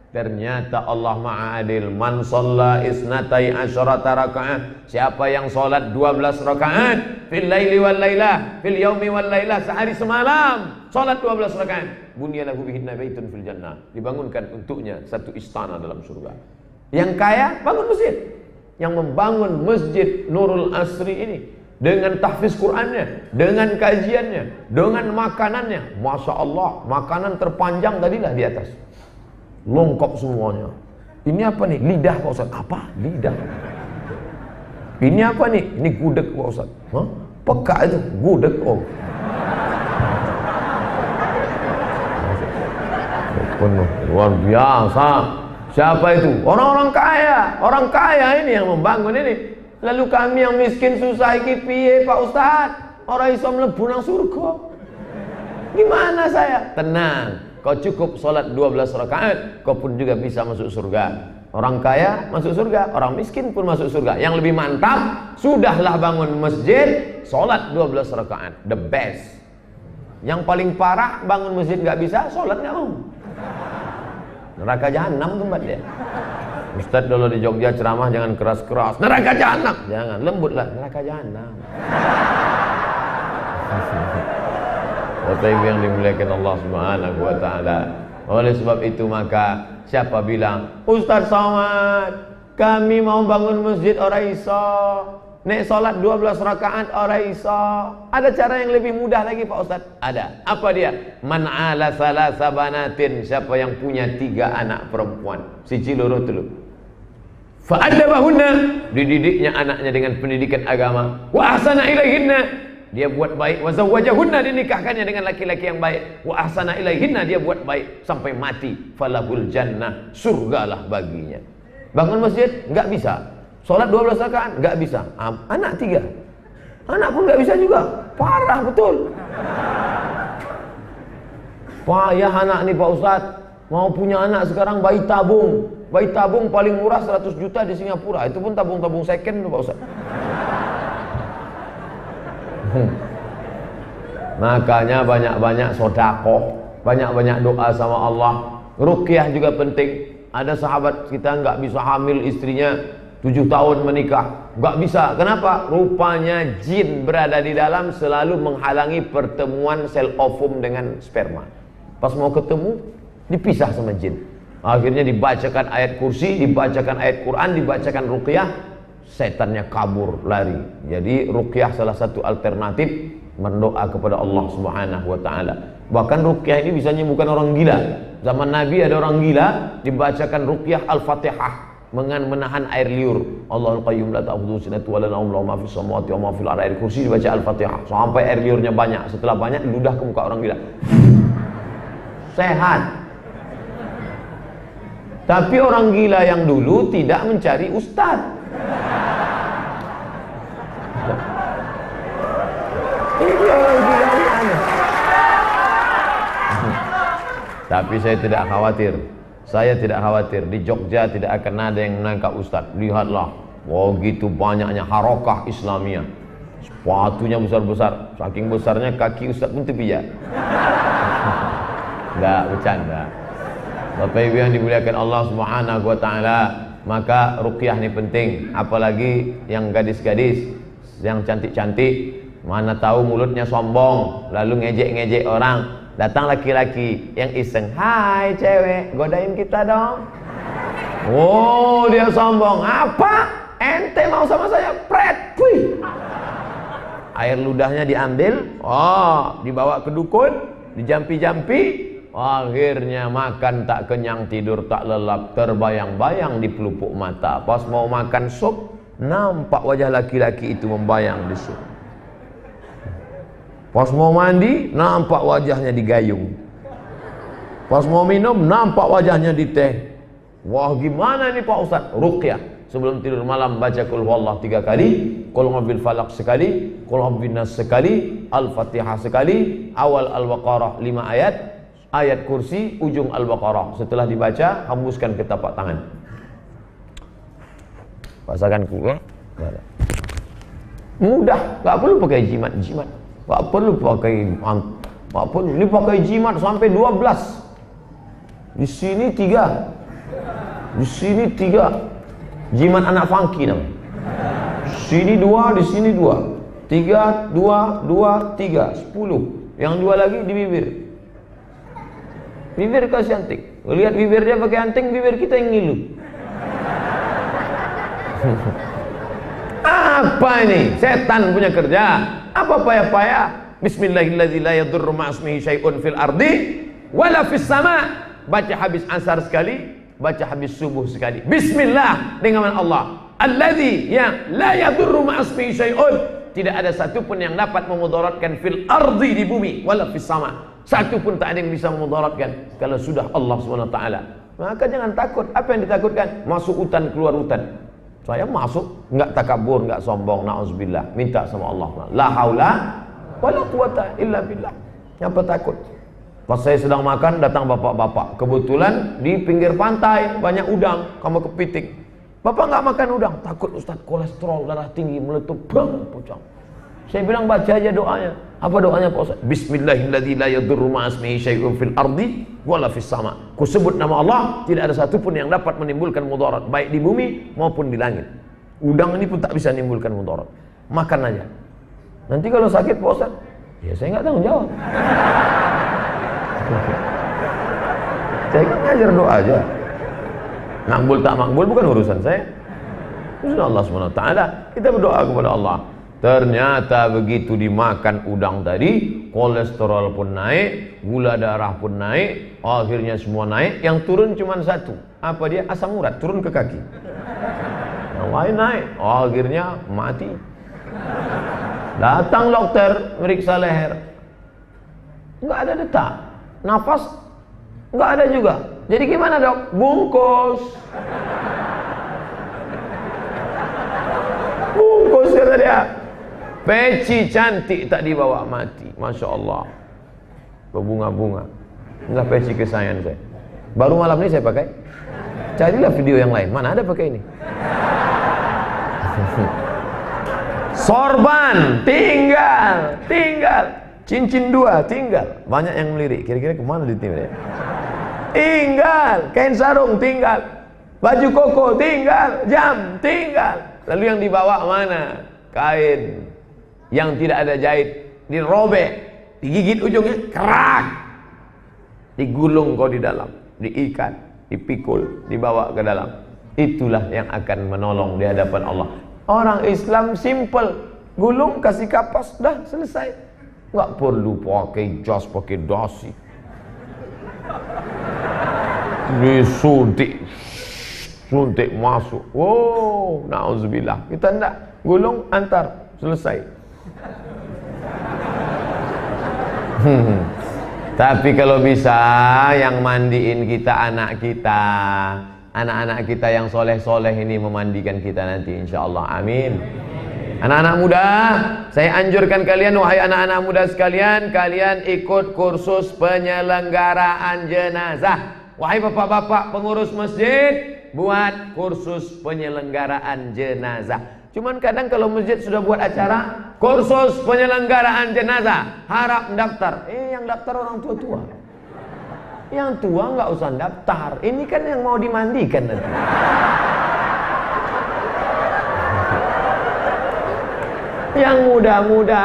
Ternyata Allah Maha Adil. Man shalla isnatai asyarata rakaat, siapa yang salat 12 rakaat fil laili wal lailah, fil yaumi wal lailah, sehari semalam salat 12 rakaat, bunyalahu bihinna baitun fil jannah, dibangunkan untuknya satu istana dalam surga. Yang kaya bangun masjid. Yang membangun masjid Nurul Asri ini dengan tahfiz Qur'annya, dengan kajiannya, dengan makanannya, Masya Allah, makanan terpanjang tadilah di atas, lengkap semuanya. Ini apa nih? Lidah Pak Ustaz. Apa? Lidah. Ini apa nih? Ini gudeg Pak Ustaz. Hah? Peka itu, gudeg. Oh. Penuh, luar biasa. Siapa itu? Orang-orang kaya. Orang kaya ini yang membangun ini. Lalu kami yang miskin susah iki piye Pak Ustaz? Orang iso mlebu nang surga. Gimana saya? Tenang. Kau cukup sholat 12 rakaat, kau pun juga bisa masuk surga. Orang kaya masuk surga, orang miskin pun masuk surga. Yang lebih mantap, sudahlah bangun masjid, sholat 12 rakaat, the best. Yang paling parah, bangun masjid gak bisa, sholat gak mau. Neraka jahanam tempat dia. Ustaz dulu di Jogja ceramah jangan keras-keras. Neraka jahanam, jangan, lembutlah. Neraka jahanam. Bapak Ibu yang dimuliakan Allah Subhanahu wa taala. Oleh sebab itu maka siapa bilang, Ustaz Somad, kami mau bangun masjid ora iso. Nek salat 12 rakaat ora iso. Ada cara yang lebih mudah lagi Pak Ustaz? Ada. Apa dia? Man ala salasa banatin, siapa yang punya 3 anak perempuan, siji loro telu. Fa adabahunna, dididiknya anaknya dengan pendidikan agama. Wa ahsana ilaihinna, dia buat baik. Wa zawwajahunna, dinikahkannya dengan laki-laki yang baik. Wa ahsana ilaihinna, dia buat baik sampai mati. Falahul jannah, surgalah baginya. Bangun masjid enggak bisa. Salat 12 rakaat enggak bisa. Anak 3. Anak pun enggak bisa juga. Parah betul. Payah anak nih Pak Ustaz. Mau punya anak sekarang bayi tabung. Bayi tabung paling murah 100 juta di Singapura. Itu pun tabung-tabung second tuh Pak Ustaz. Makanya banyak-banyak sedekah, banyak-banyak doa sama Allah. Ruqyah juga penting. Ada sahabat kita nggak bisa hamil, istrinya 7 tahun menikah, nggak bisa. Kenapa? Rupanya jin berada di dalam selalu menghalangi pertemuan sel ovum dengan sperma. Pas mau ketemu, dipisah sama jin. Akhirnya dibacakan ayat kursi, dibacakan ayat Quran, dibacakan ruqyah, setannya kabur lari. Jadi ruqyah salah satu alternatif berdoa kepada Allah Subhanahu wa taala. Bahkan ruqyah ini bisa menyembuhkan orang gila. Zaman Nabi ada orang gila dibacakan ruqyah Al-Fatihah dengan menahan air liur. Allahul Qayyum la ta'khudhuhu sinatun wa la nawm lahu ma fis samawati wa ma fil ardi. Air kursi dibaca Al-Fatihah sampai air liurnya banyak. Setelah banyak ludah ke muka orang gila. Sehat. Tapi orang gila yang dulu tidak mencari ustaz. Ini orang gila yang aneh. Tapi saya tidak khawatir. Saya tidak khawatir. Di Jogja tidak akan ada yang menangkap ustaz. Lihatlah, wow gitu banyaknya harakah Islamiyah. Sepatunya besar-besar. Saking besarnya kaki ustaz pun terpijak. Enggak, bercanda. Bapak Ibu yang dimuliakan Allah Subhanahu wa taala, maka ruqyah ini penting, apalagi yang gadis-gadis, yang cantik-cantik, mana tahu mulutnya sombong, lalu ngejek-ngejek orang. Datang laki-laki yang iseng, "Hai cewek, godain kita dong." Oh, dia sombong. "Apa? Ente mau sama saya?" Pret. Wih. Air ludahnya diambil, dibawa ke dukun, dijampi-jampi. Akhirnya makan tak kenyang, tidur tak lelap, terbayang-bayang di pelupuk mata. Pas mau makan sup, nampak wajah laki-laki itu membayang di sup. Pas mau mandi, nampak wajahnya di gayung. Pas mau minum, nampak wajahnya di teh. Wah, gimana nih Pak Ustaz? Ruqyah. Sebelum tidur malam baca qul huwallahu 3 kali, qul a'udzu falaq sekali, qul a'udzu binnas sekali, Al-Fatihah sekali, awal Al-Baqarah 5 ayat, ayat kursi ujung Al-Baqarah. Setelah dibaca, hembuskan ke tapak tangan. Pasakan kuku. Mudah, nggak perlu pakai jimat. Nggak perlu pakai, nggak perlu. Ini pakai jimat sampai 12. Di sini 3. Di sini 3. Jimat anak funky namanya. Sini 2, di sini 2. 3, 2, 2, 3, 10. Yang 2 lagi di bibir. Bibir kasih anting. Lihat bibir dia pakai anting, bibir kita yang ngilu. Apa ini? Setan punya kerja. Apa payah-payah? Bismillahirrahmanirrahim. La yadurru ma'asmihi syai'un fil ardi wala fis sama'. Baca habis asar sekali, baca habis subuh sekali. Bismillah dengan nama Allah. Alladzi yang la yadurru ma'asmihi syai'un. Tidak ada satupun yang dapat memudaratkan fil ardi di bumi wala fis sama'. Satu pun tak ada yang bisa memudaratkan kalau sudah Allah SWT. Maka jangan takut. Apa yang ditakutkan? Masuk hutan, keluar hutan. Saya masuk, enggak takabur, enggak sombong, na'udzubillah. Minta sama Allah. La haula wala quwata illa billah. Apa takut? Pas saya sedang makan, datang bapak-bapak. Kebetulan di pinggir pantai banyak udang, kamu kepiting. Bapak enggak makan udang. Takut Ustaz, kolesterol darah tinggi meletup, bang, pucang. Saya bilang baca aja doanya. Apa doanya Pak Ustaz? Bismillahirrahmanirrahim. La yadurru ma'asmihi syai'un fil ardi wala fis sama'. Ku sebut nama Allah, tidak ada satupun yang dapat menimbulkan mudarat baik di bumi maupun di langit. Udang ini pun tak bisa menimbulkan mudarat. Makan aja. Nanti kalau sakit Pak Ustaz, ya saya enggak tanggung jawab. Saya kan ngajar doa aja. Makbul tak makbul bukan urusan saya. Urusan Allah SWT. Kita berdoa kepada Allah. Ternyata begitu dimakan udang tadi, kolesterol pun naik, gula darah pun naik, akhirnya semua naik. Yang turun cuma satu. Apa dia? Asam urat, turun ke kaki. Yang lain naik, akhirnya mati. Datang dokter meriksa leher, nggak ada detak. Nafas nggak ada juga. Jadi gimana dok? Bungkus. Bungkus kata dia. Peci cantik tak dibawa, mati. Masya Allah. Berbunga-bunga. Enggak peci kesayangan saya. Baru malam ini saya pakai. Carilah video yang lain. Mana ada pakai ini? Sorban tinggal. Cincin 2 tinggal. Banyak yang melirik. Kira-kira kemana di tim ya? Tinggal. Kain sarung tinggal. Baju koko tinggal. Jam tinggal. Lalu yang dibawa mana? Kain yang tidak ada jahit, dirobek, digigit ujungnya, kerak, digulung kau di dalam, diikat, dipikul, dibawa ke dalam. Itulah yang akan menolong di hadapan Allah. Orang Islam simple, gulung kasih kapas, dah selesai. Nggak perlu pakai jas, pakai dasi, disuntik, suntik masuk. Wow, na'udzubillah. Kita enggak, gulung antar, selesai. Tapi kalau bisa yang mandiin kita anak kita, anak-anak kita yang soleh-soleh ini memandikan kita nanti, insyaallah. Amin. Anak-anak muda, saya anjurkan kalian, wahai anak-anak muda sekalian, kalian ikut kursus penyelenggaraan jenazah. Wahai bapak-bapak pengurus masjid, buat kursus penyelenggaraan jenazah. Cuman kadang kalau masjid sudah buat acara kursus penyelenggaraan jenazah, harap daftar. Yang daftar orang tua-tua. Yang tua nggak usah daftar. Ini kan yang mau dimandikan nanti. Yang muda-muda.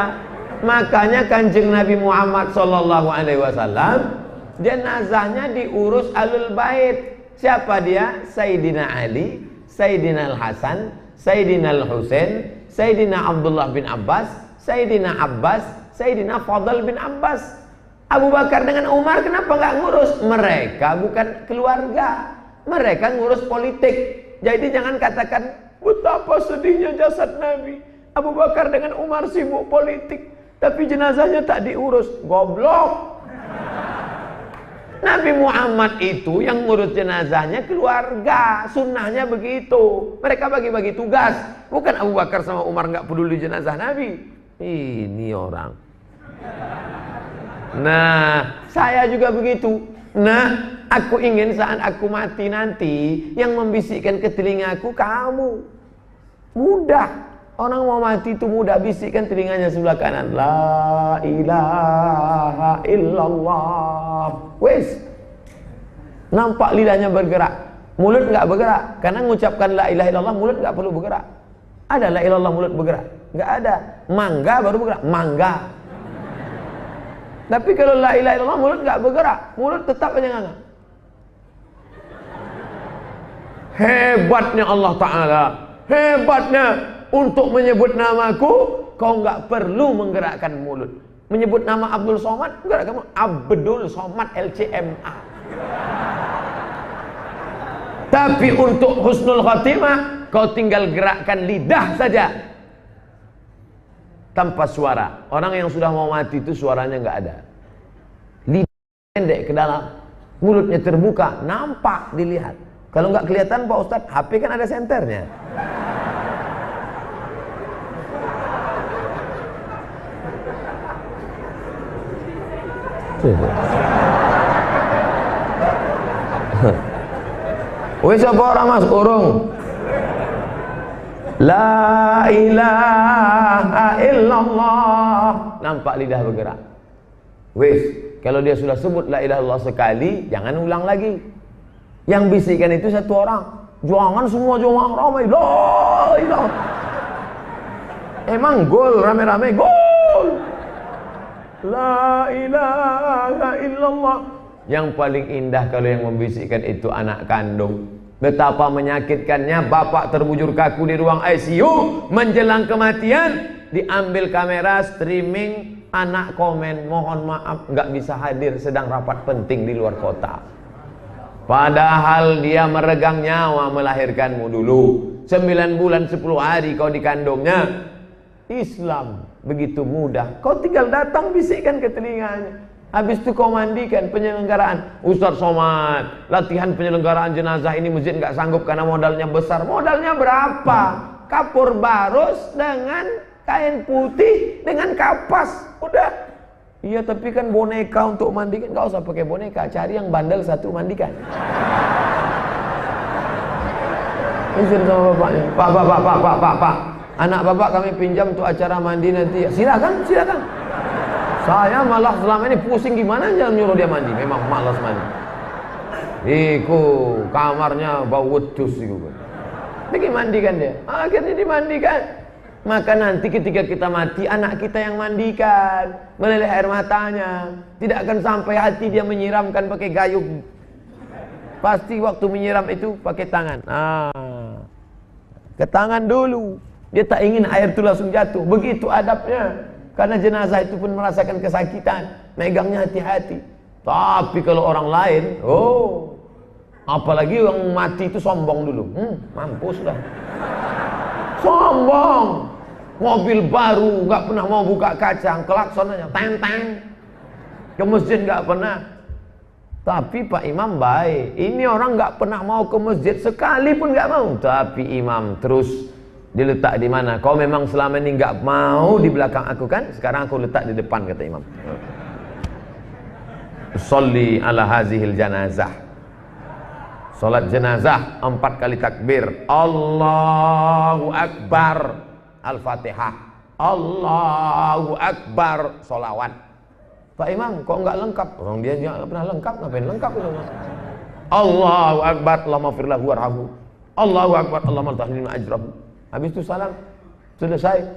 Makanya Kanjeng Nabi Muhammad SAW, jenazahnya diurus Ahlul Bait. Siapa dia? Sayyidina Ali, Sayyidina Al-Hasan, Sayyidina Al-Husain, Sayyidina Abdullah bin Abbas, Sayyidina Abbas, Sayyidina Fadl bin Abbas. Abu Bakar dengan Umar kenapa nggak ngurus? Mereka bukan keluarga, mereka ngurus politik. Jadi jangan katakan betapa sedihnya jasad Nabi. Abu Bakar dengan Umar sibuk politik, tapi jenazahnya tak diurus. Goblok. Nabi Muhammad itu yang ngurus jenazahnya keluarga, sunnahnya begitu. Mereka bagi-bagi tugas. Bukan Abu Bakar sama Umar nggak peduli jenazah Nabi. Ini orang. Nah, saya juga begitu. Nah, aku ingin saat aku mati nanti, yang membisikkan ke telingaku kamu. Mudah. Orang mau mati itu mudah, bisikkan telinganya sebelah kanan. La ilaha illallah. Wes. Nampak lidahnya bergerak, mulut nggak bergerak. Karena mengucapkan la ilaha illallah, mulut nggak perlu bergerak. Ada la ilaha illallah mulut bergerak? Nggak ada. Mangga baru bergerak. Mangga. Tapi kalau la ilaha illallah mulut nggak bergerak, mulut tetap aja nganga. Hebatnya Allah Ta'ala. Hebatnya. Untuk menyebut namaku, kau nggak perlu menggerakkan mulut. Menyebut nama Abdul Somad, gerakkan mulut. Abdul Somad LCMA. Tapi untuk husnul khatimah, kau tinggal gerakkan lidah saja, tanpa suara. Orang yang sudah mau mati itu suaranya nggak ada. Lidah pendek ke dalam, mulutnya terbuka, nampak dilihat. Kalau nggak kelihatan Pak Ustadz, HP kan ada senternya. Wih, siapa orang mas? Urung. La ilaha illallah. Nampak lidah bergerak. Wis, kalau dia sudah sebut la ilaha illallah sekali, jangan ulang lagi. Yang bisikan itu satu orang. Jangan semua jemaah ramai. La ilaha. Emang gol rame-rame gol. La ilaha illallah. Yang paling indah kalau yang membisikkan itu anak kandung. Betapa menyakitkannya bapak terbujur kaku di ruang ICU menjelang kematian, diambil kamera streaming, anak komen mohon maaf nggak bisa hadir sedang rapat penting di luar kota. Padahal dia meregang nyawa melahirkanmu dulu. 9 bulan 10 hari kau dikandungnya. Islam begitu mudah. Kau tinggal datang bisikkan ke telinganya. Habis itu kau mandikan penyelenggaraan. Ustaz Somad, latihan penyelenggaraan jenazah ini masjid nggak sanggup karena modalnya besar. Modalnya berapa? Kapur barus dengan kain putih dengan kapas. Udah. Iya, tapi kan boneka untuk mandikan. Nggak usah pakai boneka, cari yang bandel satu mandikan. Izin sama bapaknya. Pak. Anak bapak kami pinjam untuk acara mandi nanti. Silakan. Saya malah selama ini pusing gimana jangan nyuruh dia mandi. Memang malas mandi. Iku kamarnya bau wedus iku. Pergi mandikan dia. Akhirnya dimandikan. Maka nanti ketika kita mati, anak kita yang mandikan, meleleh air matanya. Tidak akan sampai hati dia menyiramkan pakai gayung. Pasti waktu menyiram itu pakai tangan. Ke tangan dulu. Dia tak ingin air itu langsung jatuh. Begitu adabnya. Karena jenazah itu pun merasakan kesakitan. Megangnya hati-hati. Tapi kalau orang lain, oh, apalagi yang mati itu sombong dulu. Mampus lah. Sombong. Mobil baru, nggak pernah mau buka kaca, klaksonnya teng-teng. Ke masjid nggak pernah. Tapi Pak Imam baik. Ini orang nggak pernah mau ke masjid sekali pun nggak mau. Tapi Imam terus diletak di mana? Kau memang selama ini nggak mau di belakang aku kan? Sekarang aku letak di depan, kata Imam. Sholli ala hazihil janazah. Salat jenazah 4 kali takbir. Allahu Akbar. Al-Fatihah. Allahu Akbar. Solawat. Pak Imam kok nggak lengkap? Orang dia nggak pernah lengkap. Ngapain lengkap itu? Allahu Akbar. Allahumma firlahu warhamu. Allahu Akbar. Allahumma tahlim ajrahu. Habis itu salam. Selesai.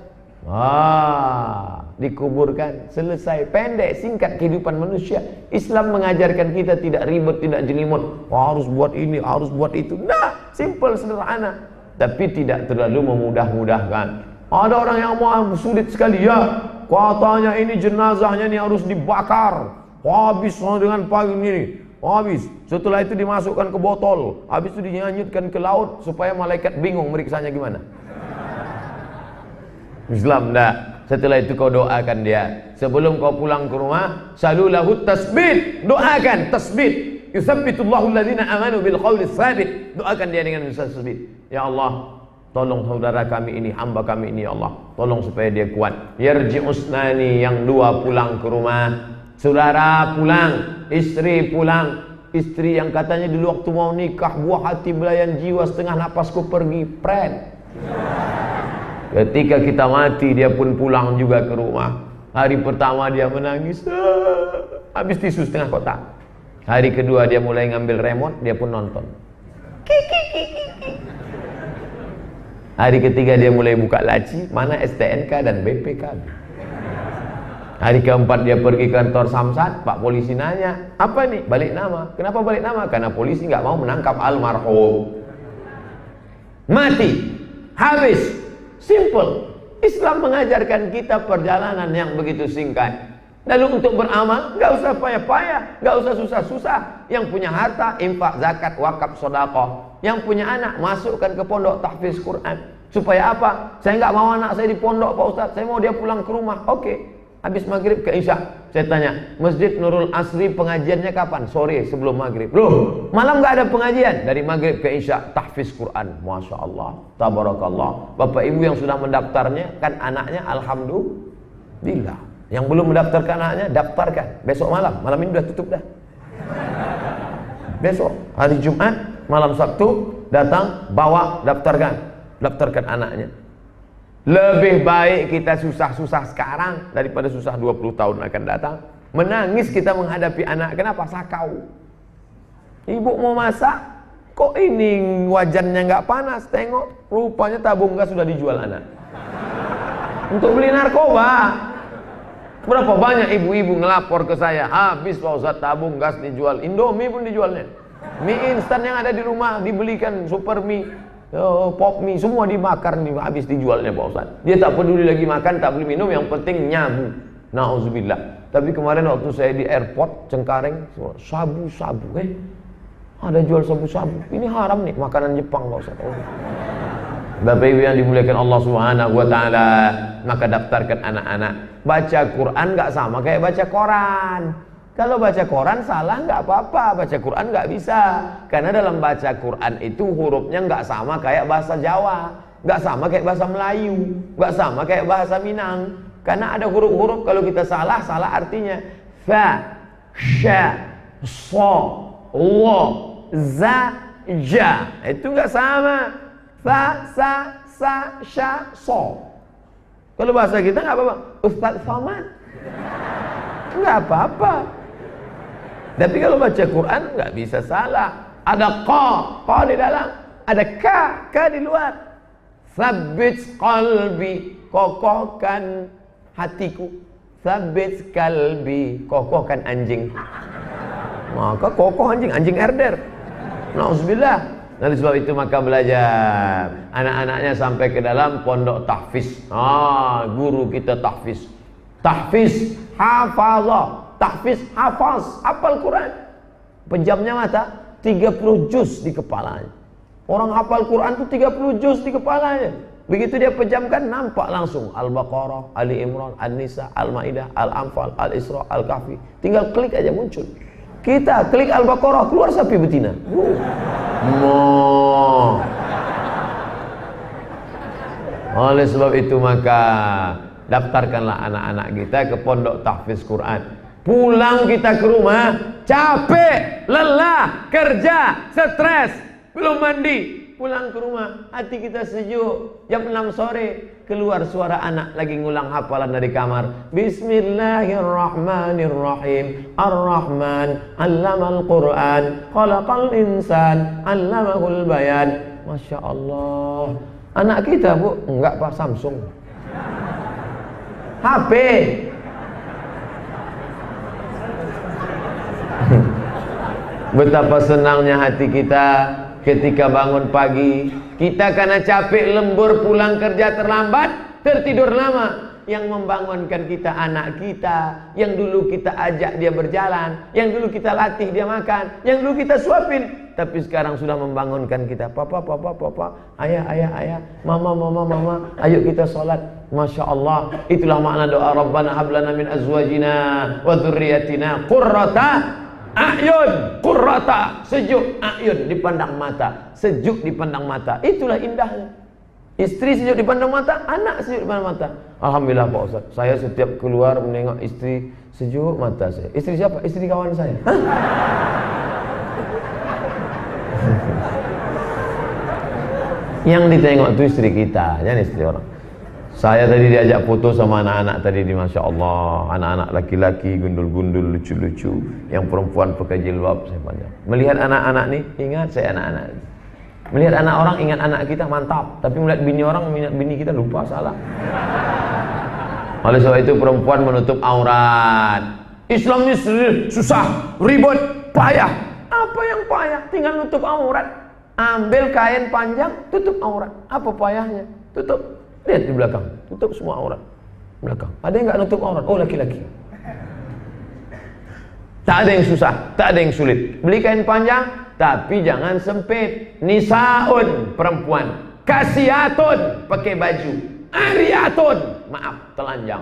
Dikuburkan, selesai. Pendek, singkat kehidupan manusia. Islam mengajarkan kita tidak ribet, tidak jelimet. Harus buat ini, harus buat itu. Nah, simple, sederhana. Tapi tidak terlalu memudah-mudahkan. Ada orang yang mau sulit sekali, ya. Katanya ini jenazahnya ini harus dibakar. Habis dengan pagi ini. Habis. Setelah itu dimasukkan ke botol. Habis itu dinyanyutkan ke laut supaya malaikat bingung meriksanya gimana. Islam dah. Setelah itu kau doakan dia. Sebelum kau pulang ke rumah, salulahu tasbih. Doakan tasbih. Yusabbitullahu alladhina amanu bil qawli tsabit. Doakan dia dengan tasbih. Ya Allah, tolong saudara kami ini, hamba kami ini, ya Allah. Tolong supaya dia kuat. Yarji'usnani, yang 2 pulang ke rumah. Saudara pulang, istri pulang. Istri yang katanya dulu waktu mau nikah, buah hati belayan jiwa, setengah napasku pergi, pren. Ketika kita mati, dia pun pulang juga ke rumah. Hari pertama dia menangis, habis tisu setengah kotak. Hari kedua dia mulai ngambil remote, dia pun nonton. Hari ketiga dia mulai buka laci, mana STNK dan BPK. Hari keempat dia pergi kantor Samsat, Pak polisi nanya, apa nih? Balik nama. Kenapa balik nama? Karena polisi nggak mau menangkap almarhum. Mati, habis. Simple. Islam mengajarkan kita perjalanan yang begitu singkat. Lalu untuk beramal, nggak usah payah-payah, nggak usah susah-susah. Yang punya harta, infak, zakat, wakaf, sedekah. Yang punya anak, masukkan ke pondok tahfiz Quran. Supaya apa? Saya nggak mau anak saya di pondok, Pak Ustaz. Saya mau dia pulang ke rumah. Oke. Habis maghrib ke isya, saya tanya, Masjid Nurul Asri pengajiannya kapan? Sore sebelum maghrib. Loh, malam nggak ada pengajian? Dari maghrib ke isya, tahfiz Quran. Masya Allah, tabarakallah. Bapak ibu yang sudah mendaftarnya, kan anaknya alhamdulillah. Yang belum mendaftarkan anaknya, daftarkan. Besok malam, malam ini udah tutup dah. Besok, hari Jumat, malam Sabtu, datang, bawa, daftarkan anaknya. Lebih baik kita susah-susah sekarang daripada susah 20 tahun akan datang. Menangis kita menghadapi anak. Kenapa? Sakau. Ibu mau masak, kok ini wajannya nggak panas? Tengok, rupanya tabung gas sudah dijual anak. Untuk beli narkoba. Berapa banyak ibu-ibu ngelapor ke saya, habis Pak Ustaz tabung gas dijual. Indomie pun dijualnya. Mie instan yang ada di rumah dibelikan, super mie. Pop mie semua dibakar nih, habis dijualnya Pak Ustaz. Dia tak peduli lagi makan, tak beli minum, yang penting nyabu. Nauzubillah. Tapi kemarin waktu saya di airport Cengkareng, sabu-sabu, ada jual sabu-sabu. Ini haram nih, makanan Jepang Pak Ustaz. Bapak Ibu yang dimuliakan Allah Subhanahu wa taala, maka daftarkan anak-anak. Baca Quran nggak sama kayak baca koran. Kalau baca Quran salah nggak apa-apa, baca Quran nggak bisa. Karena dalam baca Quran itu hurufnya nggak sama kayak bahasa Jawa, nggak sama kayak bahasa Melayu, nggak sama kayak bahasa Minang. Karena ada huruf-huruf kalau kita salah, salah artinya. Fa, sya, so, lo, za, ja. Itu nggak sama. Fa, sa, sya, so. Kalau bahasa kita nggak apa-apa. Ustaz Somad. Nggak apa-apa. Tapi kalau baca Quran nggak bisa salah. Ada qa di dalam, ada ka di luar. Tsabbit qalbi, kokohkan hatiku. Tsabbit qalbi, kokohkan anjing. Maka kokoh anjing herder. Nauzubillah. Oleh sebab itu maka belajar. Anak-anaknya sampai ke dalam pondok tahfiz. Guru kita tahfiz. Tahfiz, hafazah. Tahfiz, hafaz, hafal Quran. Pejamnya mata 30 juz di kepalanya. Orang hafal Quran itu 30 juz di kepalanya. Begitu dia pejamkan, nampak langsung Al-Baqarah, Ali Imran, An-Nisa, Al-Maidah, Al-Anfal, Al-Isra, Al-Kahfi. Tinggal klik aja muncul. Kita klik Al-Baqarah, keluar sapi betina. Oleh sebab itu maka daftarkanlah anak-anak kita ke pondok tahfiz Quran. Pulang kita ke rumah capek, lelah, kerja, stres, belum mandi. Pulang ke rumah hati kita sejuk. Jam 6 sore keluar suara anak lagi ngulang hafalan dari kamar. Bismillahirrahmanirrahim. Ar-Rahman 'allamal Qur'an, khalaqal insan, 'allamahul bayan. Masya Allah. Anak kita, Bu, enggak Pak, Samsung. HP. Betapa senangnya hati kita ketika bangun pagi. Kita karena capek lembur pulang kerja terlambat, tertidur lama. Yang membangunkan kita anak kita, yang dulu kita ajak dia berjalan, yang dulu kita latih dia makan, yang dulu kita suapin. Tapi sekarang sudah membangunkan kita. Papa, ayah, mama, ayo kita sholat. Masya Allah. Itulah makna doa Rabbana hablana min azwajina wa dzurriyyatina qurrata a'yun. Qurrata, sejuk, a'yun, dipandang mata, sejuk dipandang mata. Itulah indahnya. Istri sejuk dipandang mata, anak sejuk dipandang mata. Alhamdulillah Pak Ustaz, saya setiap keluar menengok istri sejuk mata saya. Istri siapa? Istri kawan saya. Yang ditengok itu istri kita, jangan istri orang. Saya tadi diajak foto sama anak-anak tadi di Masya Allah. Anak-anak laki-laki gundul-gundul lucu-lucu, yang perempuan pakai jilbab saya panjang. Melihat anak-anak nih, ingat saya anak-anak. Melihat anak orang ingat anak kita, mantap. Tapi melihat bini orang, ingat bini kita, lupa, salah. Oleh sebab itu perempuan menutup aurat. Islam ini susah, ribet, payah. Apa yang payah? Tinggal nutup aurat. Ambil kain panjang, tutup aurat. Apa payahnya? Tutup. Lihat di belakang, tutup semua aurat belakang. Ada yang nggak nutup aurat? Oh, laki-laki. Tak ada yang susah, tak ada yang sulit. Beli kain panjang, tapi jangan sempit. Nisaun, perempuan. Kasiyatun, pakai baju. Ariyatun, maaf, telanjang.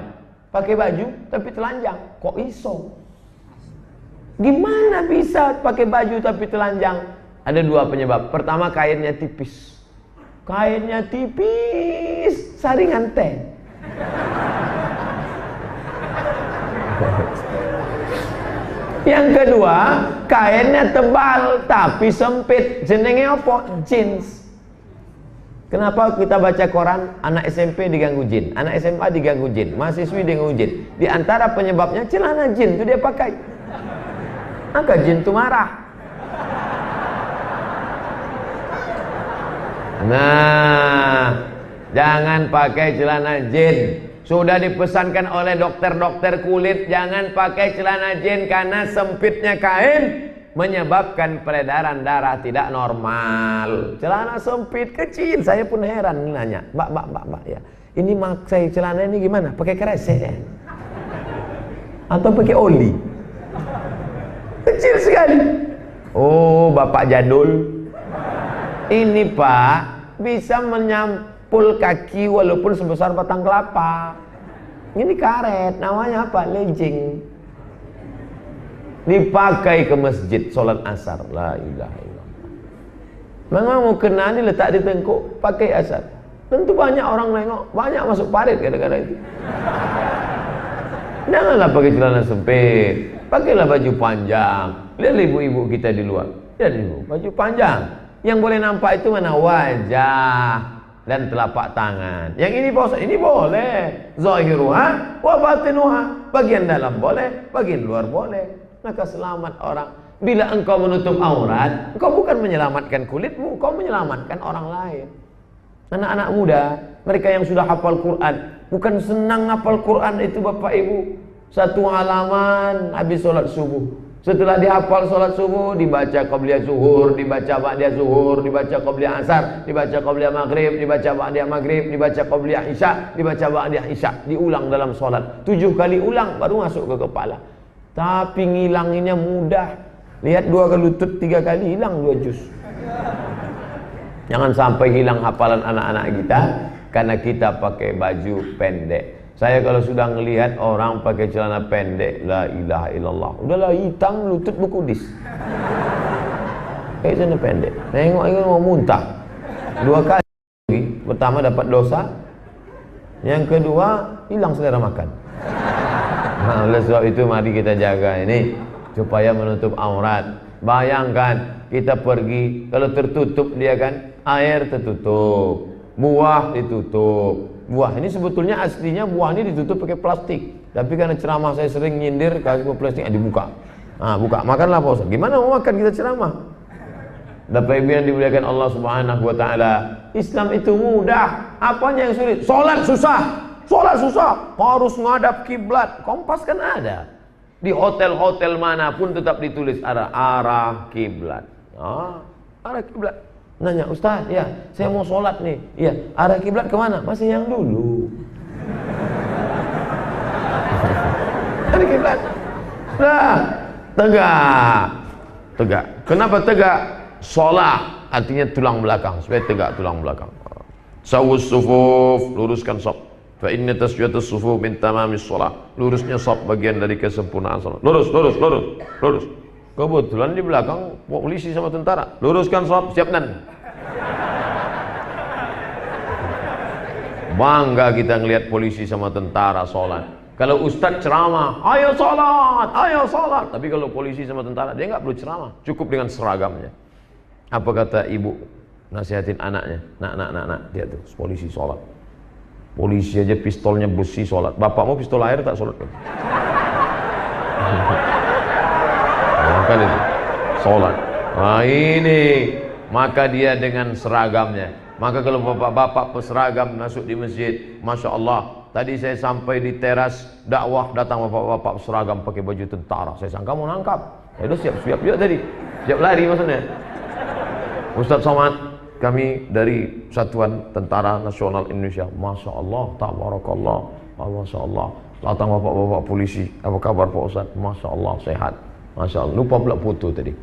Pakai baju tapi telanjang. Kok iso? Gimana bisa pakai baju tapi telanjang? Ada dua penyebab. Pertama, kainnya tipis. Kainnya tipis, saringan teh. Yang kedua, kainnya tebal tapi sempit. Jenenge apa? Jeans. Kenapa kita baca koran? Anak SMP diganggu jin, anak SMA diganggu jin, mahasiswi diganggu jin. Di antara penyebabnya celana jin itu dia pakai. Maka jin itu marah. Nah, jangan pakai celana jin. Sudah dipesankan oleh dokter-dokter kulit, jangan pakai celana jin karena sempitnya kain menyebabkan peredaran darah tidak normal. Celana sempit kecil, saya pun heran nanya, Mbak ya. Ini maksai celana ini gimana? Pakai kresek ya? Atau pakai oli? Kecil sekali. Oh, Bapak jadul. Ini Pak bisa menyampul kaki walaupun sebesar batang kelapa. Ini karet, namanya apa? Legging. Dipakai ke masjid sholat asar. La ilaha illallah. Memang mau kena diletak di tengkuk, pakai asar. Tentu banyak orang nengok, banyak masuk parit kadang-kadang itu. Janganlah pakai celana sempit, pakailah baju panjang. Lihat ibu-ibu kita di luar, lihat ibu, baju panjang. Yang boleh nampak itu mana? Wajah dan telapak tangan. Yang ini bos, ini boleh. Zahiruha wa batinuha. Bagian dalam boleh, bagian luar boleh. Maka selamat orang. Bila engkau menutup aurat, engkau bukan menyelamatkan kulitmu, engkau menyelamatkan orang lain. Anak-anak muda, mereka yang sudah hafal Quran, bukan senang hafal Quran itu Bapak Ibu. Satu halaman habis sholat subuh. Setelah dihafal sholat subuh, dibaca qabliyah zuhur, dibaca ba'diyah zuhur, dibaca qabliyah asar, dibaca qabliyah maghrib, dibaca ba'diyah maghrib, dibaca qabliyah isya, dibaca ba'diyah isya. Diulang dalam sholat. 7 kali ulang baru masuk ke kepala. Tapi ngilanginnya mudah. Lihat 2 kali lutut, 3 kali hilang 2 juz. Jangan sampai hilang hafalan anak-anak kita karena kita pakai baju pendek. Saya kalau sudah ngelihat orang pakai celana pendek, la ilaha illallah, udahlah hitam lutut berkudis. Kayak celana pendek. Tengok ini mau muntah. 2 kali. Pertama dapat dosa, yang kedua hilang selera makan. Nah, oleh sebab itu mari kita jaga ini supaya menutup aurat. Bayangkan kita pergi, kalau tertutup dia kan, air tertutup, buah ditutup. Buah ini sebetulnya aslinya buah ini ditutup pakai plastik, tapi karena ceramah saya sering nyindir kasih plastik dibuka. Nah, buka, makanlah Pak Ustaz. Gimana mau makan kita ceramah? Bapak Ibu yang dimuliakan Allah Subhanahu wa taala, Islam itu mudah. Apanya yang sulit? Salat susah. Salat susah. Harus ngadap kiblat. Kompas kan ada. Di hotel-hotel manapun tetap ditulis arah kiblat. Arah kiblat. Nanya, Ustaz, ya, saya mau sholat nih. Iya, arah kiblat kemana? Masih yang dulu. Arah kiblat. Nah, tegak. Kenapa tegak? Sholat artinya tulang belakang, supaya tegak tulang belakang. Sawus sufuf, luruskan saf. Fa inna taswiyatus sufuf min tamamis shalah. Lurusnya saf bagian dari kesempurnaan salat. Lurus. Kebetulan di belakang polisi sama tentara. Luruskan saf, siap nan. Bangga kita ngelihat polisi sama tentara sholat. Kalau ustadz ceramah, ayo sholat. Tapi kalau polisi sama tentara, dia nggak perlu ceramah, cukup dengan seragamnya. Apa kata ibu nasihatin anaknya? Nak, dia tuh polisi sholat. Polisi aja pistolnya besi sholat. Bapakmu pistol air tak sholat kan? Kan itu sholat. Nah ini, maka dia dengan seragamnya. Maka kalau bapak-bapak berseragam masuk di masjid, Masya Allah. Tadi saya sampai di teras dakwah, datang bapak-bapak berseragam pakai baju tentara. Saya sangka mau nangkap. Ya udah siap juga tadi. Siap lari maksudnya. Ustadz Somad, kami dari Satuan Tentara Nasional Indonesia. Masya Allah, tabarakallah, Masya Allah. Datang bapak-bapak polisi. Apa kabar Pak Ustadz? Masya Allah, sehat. Masya Allah. Lupa pula foto tadi.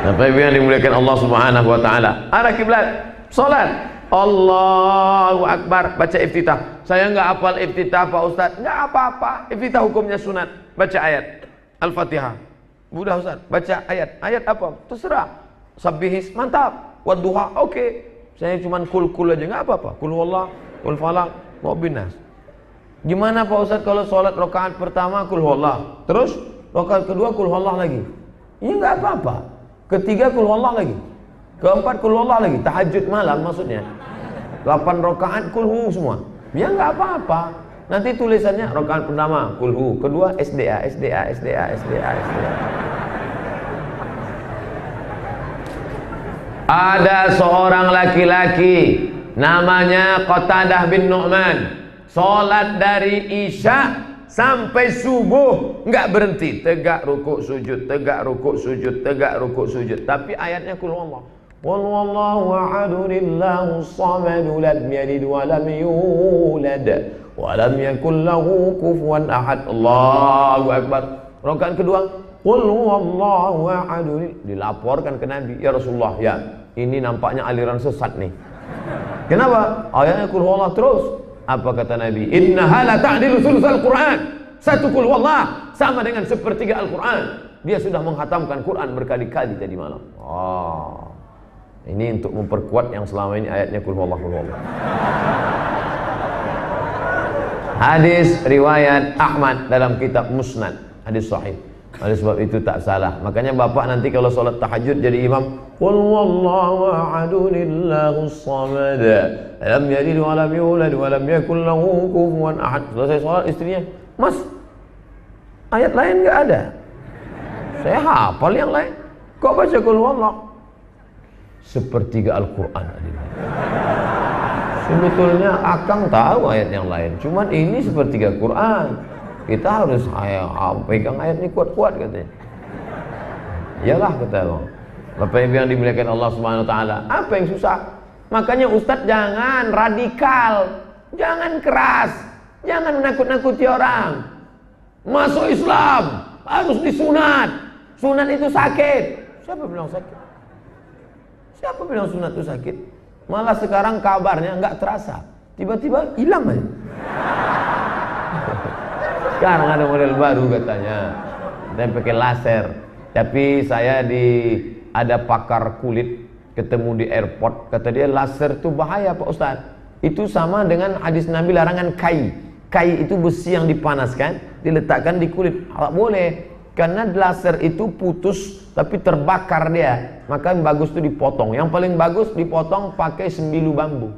Bapak Ibu yang dimuliakan Allah Subhanahu wa taala. Arah kiblat, salat. Allahu Akbar, baca iftitah. Saya enggak hafal iftitah Pak Ustaz. Enggak apa-apa. Iftitah hukumnya sunat. Baca ayat Al-Fatihah. Mudah Ustaz. Baca ayat. Ayat apa? Terserah. Sabbihis, mantap. Wadduha, oke. Saya cuma kul aja, enggak apa-apa. Kul huwallah, kul falaq, wa binas. Gimana Pak Ustaz kalau salat rakaat pertama kul huwallah, terus rakaat kedua kul huwallah lagi? Ya enggak apa-apa. Ketiga kul huwallah lagi. Keempat kul huwallah lagi. Tahajud malam maksudnya. 8 rakaat kulhu semua. Ya enggak apa-apa. Nanti tulisannya rakaat pertama kulhu, kedua SDA. Ada seorang laki-laki namanya Qatadah bin Nu'man. Salat dari Isya sampai subuh enggak berhenti, tegak rukuk sujud, tegak rukuk sujud, tegak rukuk sujud. Tapi ayatnya kul huwallah. Qul huwallahu ahadun Allahus samad lam yalid wa lam yulad wa lam yakul lahu kufuwan ahad. Allahu akbar. Rakaat kedua, qul huwallahu ahadun. Dilaporkan ke Nabi, ya Rasulullah, ya, ini nampaknya aliran sesat nih. Kenapa? Ayatnya kul huwallah terus. Apa kata Nabi? Innaha la ta'dilu thulutsal Qur'an. Satu kul huwallah sama dengan sepertiga Al-Qur'an. Dia sudah menghatamkan Quran berkali-kali tadi malam. Ini untuk memperkuat yang selama ini ayatnya kul huwallah. Hadis riwayat Ahmad dalam kitab Musnad, hadis sahih. Oleh sebab itu tak salah. Makanya bapak nanti kalau sholat tahajud jadi imam, qul huwallahu ahadun Allahus samad lam yalid wa lam yulad wa lam yakul lahu kufuwan ahad. Selesai sholat istrinya, Mas, ayat lain enggak ada? Saya hafal yang lain. Kok baca qul huwallah? Sepertiga Al-Quran. Sebetulnya akang tahu ayat yang lain, cuman ini sepertiga Quran. Kita harus pegang ayat ini kuat-kuat katanya. Iyalah kata Allah. Bapak Ibu yang dimuliakan Allah Subhanahu wa taala, apa yang susah? Makanya Ustadz jangan radikal, jangan keras, jangan menakut-nakuti orang. Masuk Islam harus disunat. Sunat itu sakit. Siapa bilang sakit? Siapa bilang sunat itu sakit? Malah sekarang kabarnya nggak terasa, tiba-tiba hilang aja. Sekarang ada model baru katanya, dan pakai laser. Tapi saya ada pakar kulit ketemu di airport, kata dia laser itu bahaya Pak Ustadz. Itu sama dengan hadis Nabi larangan kai. Kai itu besi yang dipanaskan, diletakkan di kulit. Tak boleh, karena laser itu putus tapi terbakar dia. Maka yang bagus itu dipotong. Yang paling bagus dipotong pakai sembilu bambu.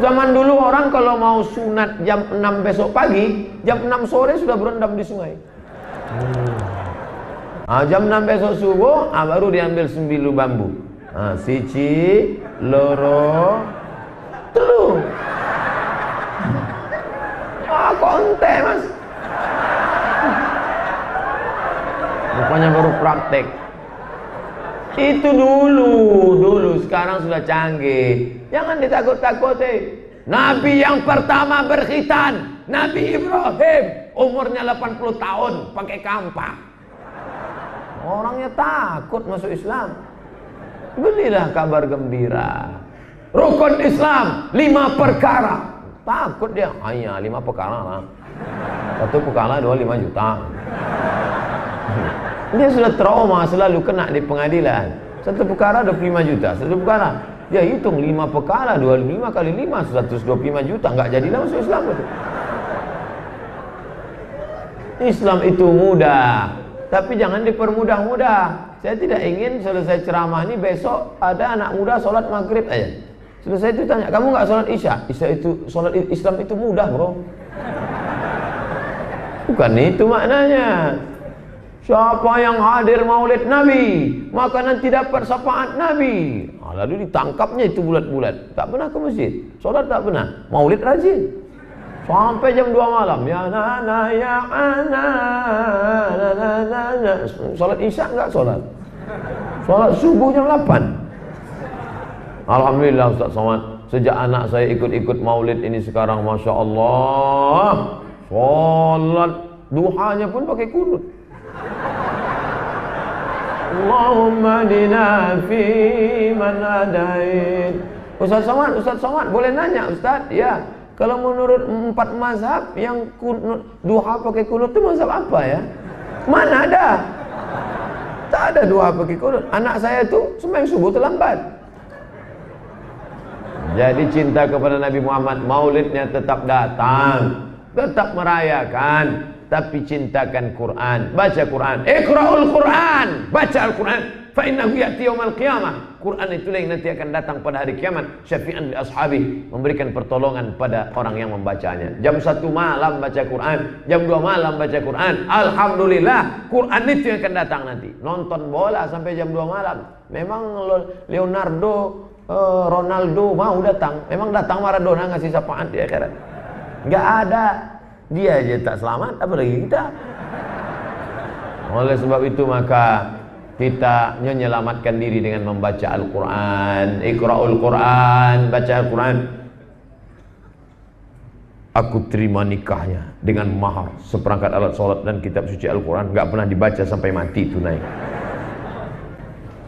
Zaman dulu orang kalau mau sunat jam 6 besok pagi, jam 6 sore sudah berendam di sungai. Jam 6 besok subuh, baru diambil sembilu bambu. Siji, loro, telu. Kok ente mas? Rupanya baru praktek. Itu dulu, sekarang sudah canggih. Jangan ditakut-takuti. Nabi yang pertama berkhitan, Nabi Ibrahim, umurnya 80 tahun, pakai kampak. Orangnya takut masuk Islam. Belilah kabar gembira. Rukun Islam 5 perkara. Takut dia, hanya 5 perkara lah. 1 perkara 25 juta. Dia sudah trauma, selalu kena di pengadilan. 1 perkara 25 juta, 1 perkara. Dia hitung 5 perkara, 25 kali 5, 125 juta. Nggak jadilah masuk Islam itu. Islam itu mudah, tapi jangan dipermudah-mudah. Saya tidak ingin selesai ceramah ini besok ada anak muda sholat maghrib aja. Selesai itu tanya, kamu nggak sholat isya? Sholat Islam itu mudah bro. Bukan itu maknanya. Siapa yang hadir maulid Nabi, maka nanti dapat syafaat Nabi. Lalu ditangkapnya itu bulat-bulat. Tak pernah ke masjid, sholat tak pernah, maulid rajin. Sampai jam 2 malam. Ya nana, ya ana, nana. Sholat isya enggak sholat. Sholat subuh jam 8. Alhamdulillah Ustaz Somad, sejak anak saya ikut-ikut maulid ini sekarang, Masya Allah, sholat duhanya pun pakai kunut. Allahumma dina fi man hadait. Ustaz Somad boleh nanya Ustaz? Ya, kalau menurut 4 mazhab yang kunut, duha pakai kunut itu mazhab apa ya? Mana ada? Tak ada duha pakai kunut. Anak saya tuh sembahyang subuh terlambat. Jadi cinta kepada Nabi Muhammad, maulidnya tetap datang, tetap merayakan, tapi cintakan Quran, baca Quran. Iqra'ul Quran, baca Al-Quran. Fa innahu ya'ti yaumal qiyamah. Quran itulah yang nanti akan datang pada hari kiamat, syafi'an li ashabi, memberikan pertolongan pada orang yang membacanya. Jam 1 malam baca Quran, jam 2 malam baca Quran. Alhamdulillah, Quran itu yang akan datang nanti. Nonton bola sampai jam 2 malam. Memang Leonardo, Ronaldo mau datang, memang datang Maradona ngasih syafaat di akhirat. Nggak ada, dia aja tak selamat, apalagi kita. Oleh sebab itu maka kita menyelamatkan diri dengan membaca Al-Quran. Iqra'ul Quran, baca Al-Quran. Aku terima nikahnya dengan mahar, seperangkat alat sholat dan kitab suci Al-Quran, nggak pernah dibaca sampai mati tunai.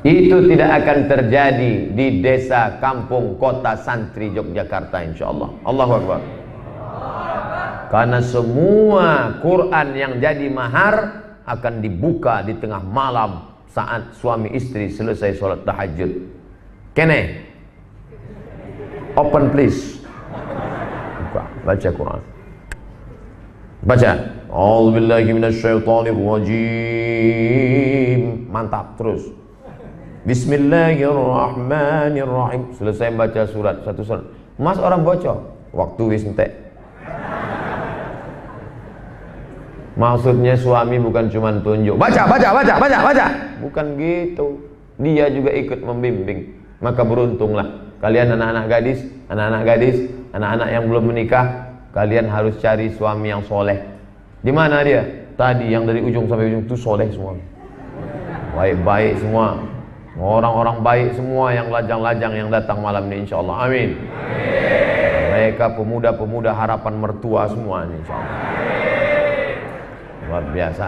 Itu tidak akan terjadi di desa, kampung, kota, santri Yogyakarta insyaallah. Allahu Akbar. Karena semua Quran yang jadi mahar akan dibuka di tengah malam saat suami istri selesai sholat tahajud. Kene, open please. Buka, baca Quran. Baca. A'udzubillahi minasyaitonirrajim. Mantap, terus. Bismillahirrahmanirrahim. Selesai baca surat, satu surat. Mas orang bocor, waktu wis entek. Maksudnya suami bukan cuma tunjuk, baca. Bukan gitu. Dia juga ikut membimbing. Maka beruntunglah kalian anak-anak gadis, Anak-anak yang belum menikah, kalian harus cari suami yang soleh. Di mana dia? Tadi yang dari ujung sampai ujung itu soleh semua. Baik-baik semua. Orang-orang baik semua yang lajang-lajang yang datang malam ini insyaallah. Amin. Mereka pemuda-pemuda harapan mertua semua ini insyaallah. Luar biasa.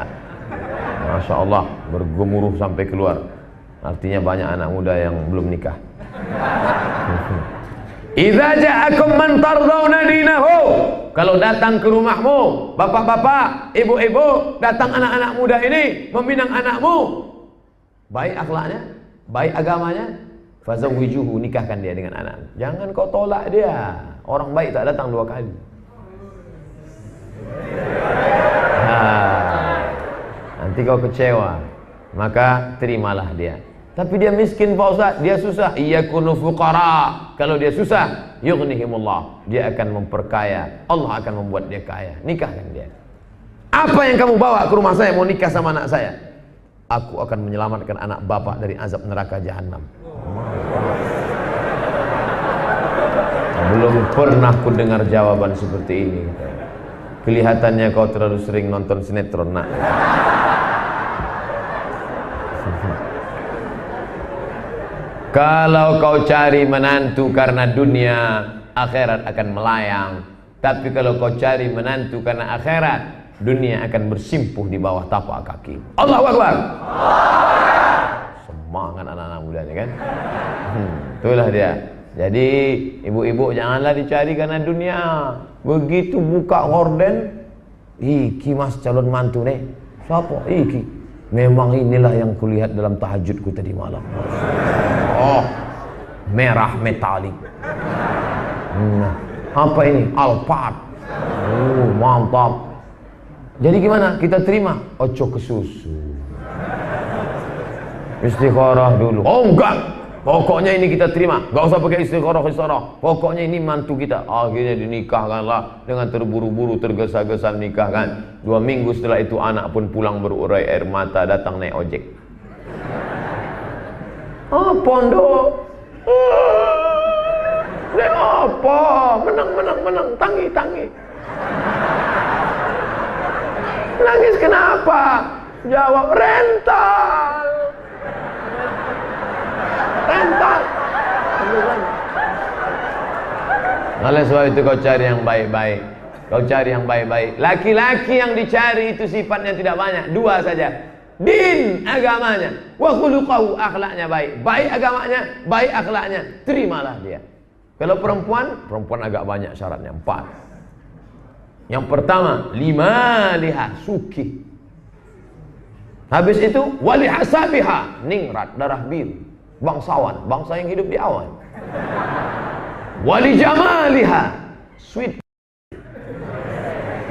Masya Allah, bergemuruh sampai keluar. Artinya banyak anak muda yang belum nikah. Idza ja'akum man tardawna dinahu. Kalau datang ke rumahmu, bapak-bapak, ibu-ibu, datang anak-anak muda ini meminang anakmu, baik akhlaknya, baik agamanya, fazawwijuhu, nikahkan dia dengan anakmu. Jangan kau tolak dia. Orang baik tak datang 2 kali. Nanti kau kecewa, maka terimalah dia. Tapi dia miskin Pak Ustaz, dia susah. Iyakunu fuqara. Kalau dia susah, yughnihimullah. Dia akan memperkaya. Allah akan membuat dia kaya. Nikahkan dia. Apa yang kamu bawa ke rumah saya mau nikah sama anak saya? Aku akan menyelamatkan anak bapak dari azab neraka jahanam. Belum pernah ku dengar jawaban seperti ini. Kelihatannya kau terlalu sering nonton sinetron, nak. Kalau kau cari menantu karena dunia, akhirat akan melayang. Tapi kalau kau cari menantu karena akhirat, dunia akan bersimpuh di bawah tapak kaki. Allahu Akbar. Semangat anak-anak mudanya kan. Itulah dia. Jadi ibu-ibu janganlah dicari karena dunia. Begitu buka gorden, iki mas calon mantu nih. Siapa? Iki. Memang inilah yang kulihat dalam tahajudku tadi malam. Oh, merah metalik. Apa ini? Alphard. Oh, mantap. Jadi gimana? Kita terima? Ojo ke susu. Istikharah dulu. Oh enggak. Pokoknya ini kita terima. Gak usah pakai istikharah. Pokoknya ini mantu kita. Akhirnya dinikahkanlah dengan terburu-buru, tergesa-gesa nikahkan. 2 minggu setelah itu anak pun pulang berurai air mata, datang naik ojek. Pondok. Apa? Menang. Tangi. Nangis kenapa? Jawab rental. Oleh sebab itu kau cari yang baik-baik. Laki-laki yang dicari itu sifatnya tidak banyak, 2 saja. Din, agamanya, wa khuluquhu, akhlaknya baik. Baik agamanya, baik akhlaknya, terimalah dia. Kalau perempuan agak banyak syaratnya, 4. Yang pertama, 5 liha, suki. Habis itu wali hasabiha, ningrat, darah biru. Bangsawan, bangsa yang hidup di awan. Wali jamaliha, sweet.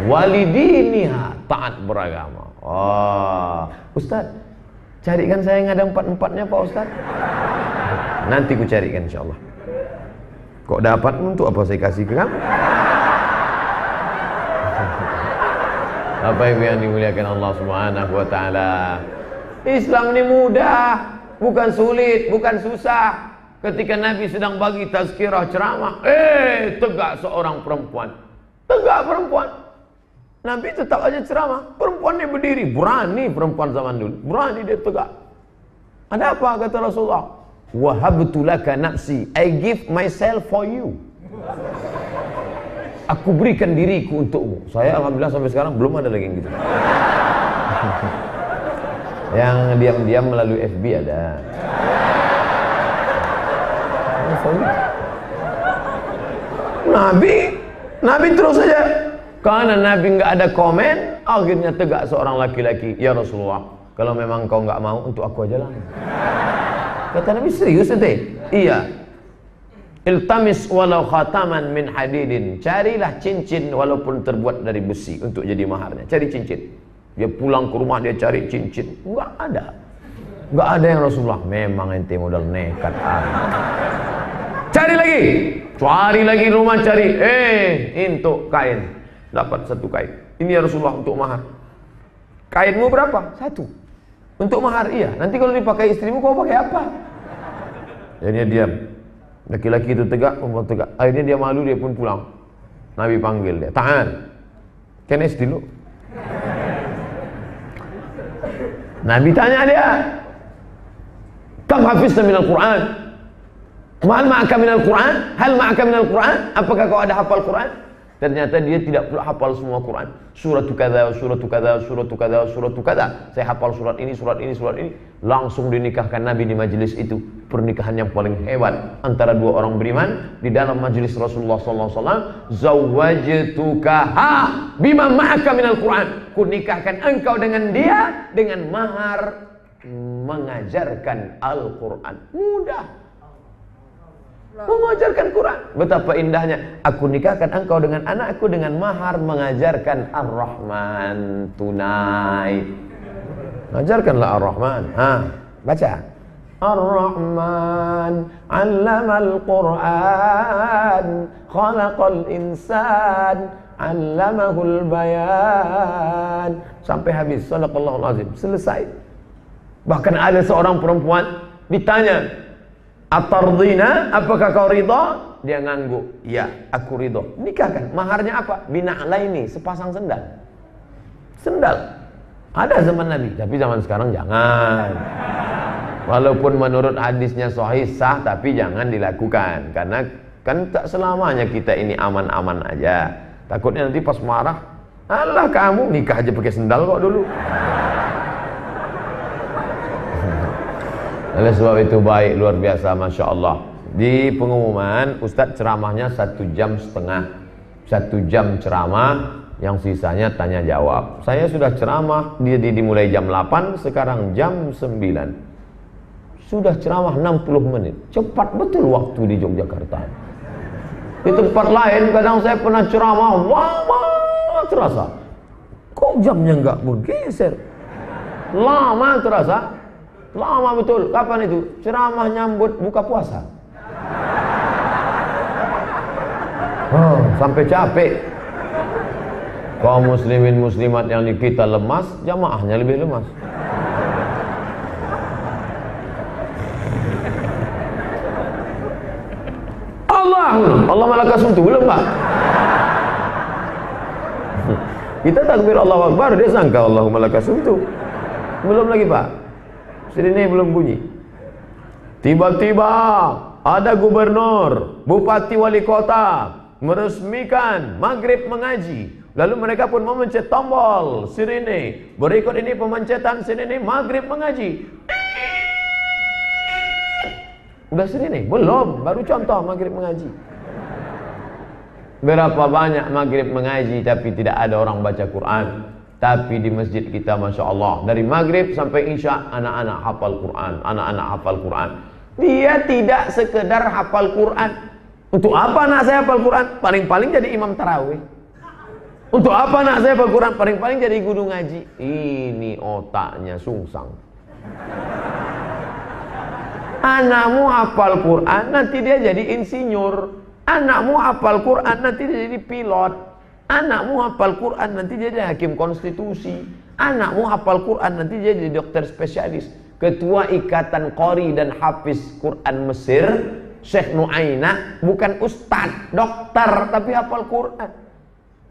Wali diniha, taat beragama. Ustaz, carikan saya yang ada 4-4-nya Pak Ustaz. Nanti ku carikan insyaallah. Kok dapat untuk apa saya kasih ke kamu? Bapak Ibu yang dimuliakan Allah Subhanahu wa taala. Islam ini mudah, bukan sulit, bukan susah. Ketika Nabi sedang bagi tazkirah ceramah, tegak seorang perempuan. Tegak perempuan. Nabi tetap aja ceramah. Perempuannya berdiri, berani perempuan zaman dulu. Berani dia tegak. Ada apa kata Rasulullah? Wahabtu laka nafsi, I give myself for you. Aku berikan diriku untukmu. Saya alhamdulillah sampai sekarang belum ada lagi yang gitu. Yang diam-diam melalui FB ada. Nabi terus saja. Karena Nabi nggak ada komen, akhirnya tegak seorang laki-laki. Ya Rasulullah, kalau memang kau nggak mau, untuk aku aja lah. Kata Nabi, serius ente? Iya. Iltamis walau khataman min hadidin. Carilah cincin walaupun terbuat dari besi untuk jadi maharnya. Cari cincin. Dia pulang ke rumah, dia cari cincin. Nggak ada. Nggak ada yang Rasulullah. Memang ente modal nekat. Cari lagi rumah, cari. Untuk kain. Dapat 1 kain. Ini ya Rasulullah untuk mahar. Kainmu berapa? 1. Untuk mahar, iya. Nanti kalau dipakai istrimu, kau pakai apa? Jadi dia diam. Laki-laki itu tegak, perempuan tegak. Akhirnya dia malu, dia pun pulang. Nabi panggil dia, ta'al, kenes dulu. Nabi tanya dia, kam hafizta minal Quran? Hal ma'aka minal Quran? Hal ma'aka minal Quran? Apakah kau ada hafal Quran? Ternyata dia tidak pula hafal semua Quran. Surat kada, surat kada, surat kada, surat kada. Saya hafal surat ini, surat ini, surat ini. Langsung dinikahkan Nabi di majelis itu. Pernikahan yang paling hebat antara dua orang beriman di dalam majelis Rasulullah SAW. Zawwajtukaha bima ma'aka minal Quran. Ku nikahkan engkau dengan dia dengan mahar mengajarkan Al-Quran. Mudah. Mengajarkan Quran. Betapa indahnya. Aku nikahkan engkau dengan anakku dengan mahar mengajarkan Ar-Rahman tunai. Ajarkanlah Ar-Rahman. Baca. Ar-Rahman 'allamal Qur'an, khalaqal insan, 'allamahul bayan. Sampai habis. Shadaqallahul azim. Selesai. Bahkan ada seorang perempuan ditanya, Atardina, apakah kau ridha? Dia ngangguk. Ya, aku ridha. Nikahkan. Maharnya apa? Bina'laini, sepasang sendal. Sendal. Ada zaman Nabi, tapi zaman sekarang jangan. Walaupun menurut hadisnya sahih sah, tapi jangan dilakukan. Karena kan tak selamanya kita ini aman-aman aja. Takutnya nanti pas marah, alah kamu nikah aja pakai sendal kok dulu. Oleh sebab itu baik, luar biasa, Masya Allah. Di pengumuman Ustadz ceramahnya 1,5 jam. 1 jam ceramah, yang sisanya tanya jawab. Saya sudah ceramah, dia dimulai jam 8, sekarang jam 9. Sudah ceramah 60 menit. Cepat betul waktu di Yogyakarta. Di tempat lain kadang saya pernah ceramah lama terasa. Kok jamnya enggak bergeser? Lama terasa. Lama betul. Kapan itu? Ceramah nyambut buka puasa. Sampai capek. Kaum muslimin muslimat yang di kita lemas, jamaahnya lebih lemas. Allah malakasum itu belum, Pak? Kita takbir Allahu Akbar, dia sangka Allahumma lakasum itu. Belum lagi, Pak. Sirine belum bunyi. Tiba-tiba ada gubernur, bupati, wali kota meresmikan maghrib mengaji. Lalu mereka pun memencet tombol sirine. Berikut ini pemencetan sirine maghrib mengaji. Udah sirine? Belum, baru contoh maghrib mengaji. Berapa banyak maghrib mengaji tapi tidak ada orang baca Quran. Tapi di masjid kita, Masya Allah, dari maghrib sampai isya, anak-anak hafal Quran. Anak-anak hafal Quran. Dia tidak sekedar hafal Quran. Untuk apa anak saya hafal Quran? Paling-paling jadi imam tarawih. Untuk apa anak saya hafal Quran? Paling-paling jadi guru ngaji. Ini otaknya sungsang. Anakmu hafal Quran, nanti dia jadi insinyur. Anakmu hafal Quran, nanti dia jadi pilot. Anakmu hafal Quran, nanti dia jadi hakim konstitusi. Anakmu hafal Quran, nanti dia jadi dokter spesialis. Ketua Ikatan Qori dan Hafiz Quran Mesir, Syekh Nuaina, bukan ustadz, dokter, tapi hafal Quran.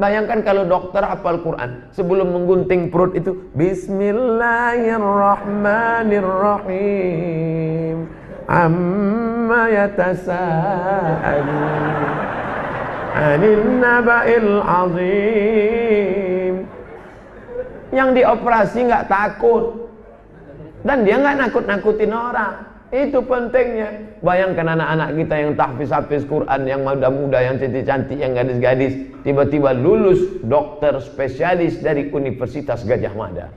Bayangkan kalau dokter hafal Quran, sebelum menggunting perut itu, Bismillahirrahmanirrahim, amma yatasa'alun anil naba'il azim. Yang dioperasi nggak takut, dan dia nggak nakut-nakutin orang. Itu pentingnya. Bayangkan anak-anak kita yang tahfiz-hafiz Quran, yang muda-muda, yang cantik-cantik, yang gadis-gadis, tiba-tiba lulus dokter spesialis dari Universitas Gadjah Mada.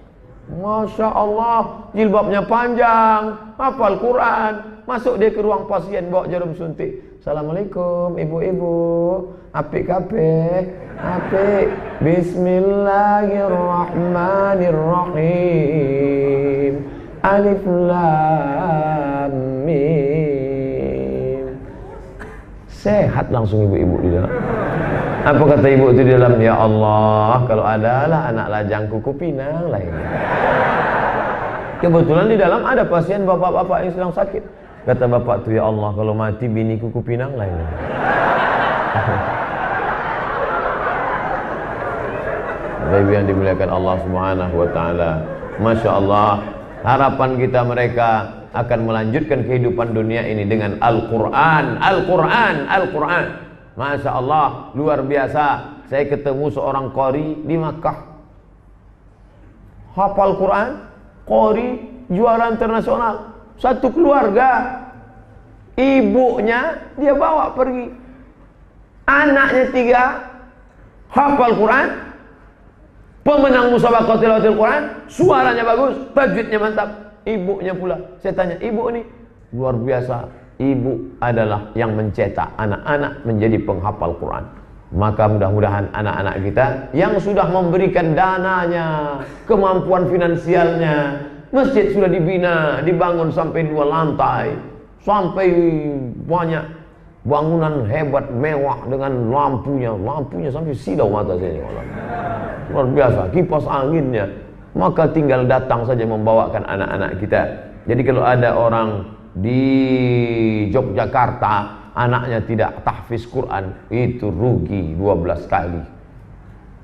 Masya Allah, jilbabnya panjang, hafal Quran. Masuk dia ke ruang pasien, bawa jarum suntik. Assalamualaikum ibu-ibu, apik kabeh, apik. Bismillahirrahmanirrahim. Alif lam mim. Sehat langsung ibu-ibu di dalam. Apa kata ibu itu di dalam? Ya Allah, kalau adalah anak lajangku kupinang lah ini. Kebetulan di dalam ada pasien bapak-bapak yang sedang sakit. Kata bapak tu, ya Allah, kalau mati biniku kupinang lah ini. Baik yang dimuliakan Allah Subhanahu wa taala. Masya Allah, harapan kita mereka akan melanjutkan kehidupan dunia ini dengan Al-Quran, Al-Quran, Al-Quran. Masya Allah, luar biasa. Saya ketemu seorang qari di Makkah, hafal Quran, qari, juara internasional. Satu keluarga, ibunya dia bawa pergi, anaknya 3, hafal Quran, pemenang musabaqah tilawatil Quran, suaranya bagus, tajwidnya mantap. Ibunya pula, saya tanya, ibu ini luar biasa. Ibu adalah yang mencetak anak-anak menjadi penghafal Quran. Maka mudah-mudahan anak-anak kita yang sudah memberikan dananya, kemampuan finansialnya, masjid sudah dibina, dibangun sampai 2 lantai, sampai banyak bangunan hebat, mewah dengan lampunya sampai silau mata saya. Luar biasa, kipas anginnya. Maka tinggal datang saja membawakan anak-anak kita. Jadi kalau ada orang di Yogyakarta anaknya tidak tahfiz Quran, itu rugi 12 kali.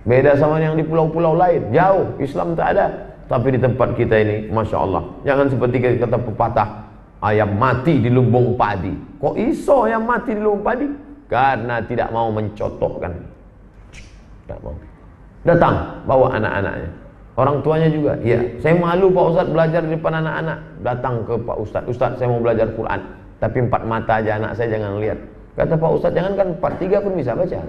Beda sama yang di pulau-pulau lain, jauh, Islam tak ada. Tapi di tempat kita ini, Masya Allah, jangan seperti kata pepatah, ayam mati di lumbung padi. Kok iso ayam mati di lumbung padi? Karena tidak mau mencotokkan. Tidak mau. Datang, bawa anak-anaknya. Orang tuanya juga, ya, saya malu Pak Ustadz belajar di depan anak-anak. Datang ke Pak Ustadz, Ustadz saya mau belajar Quran, tapi 4 mata aja anak saya, jangan lihat. Kata Pak Ustadz, jangan kan 4-3 pun bisa baca.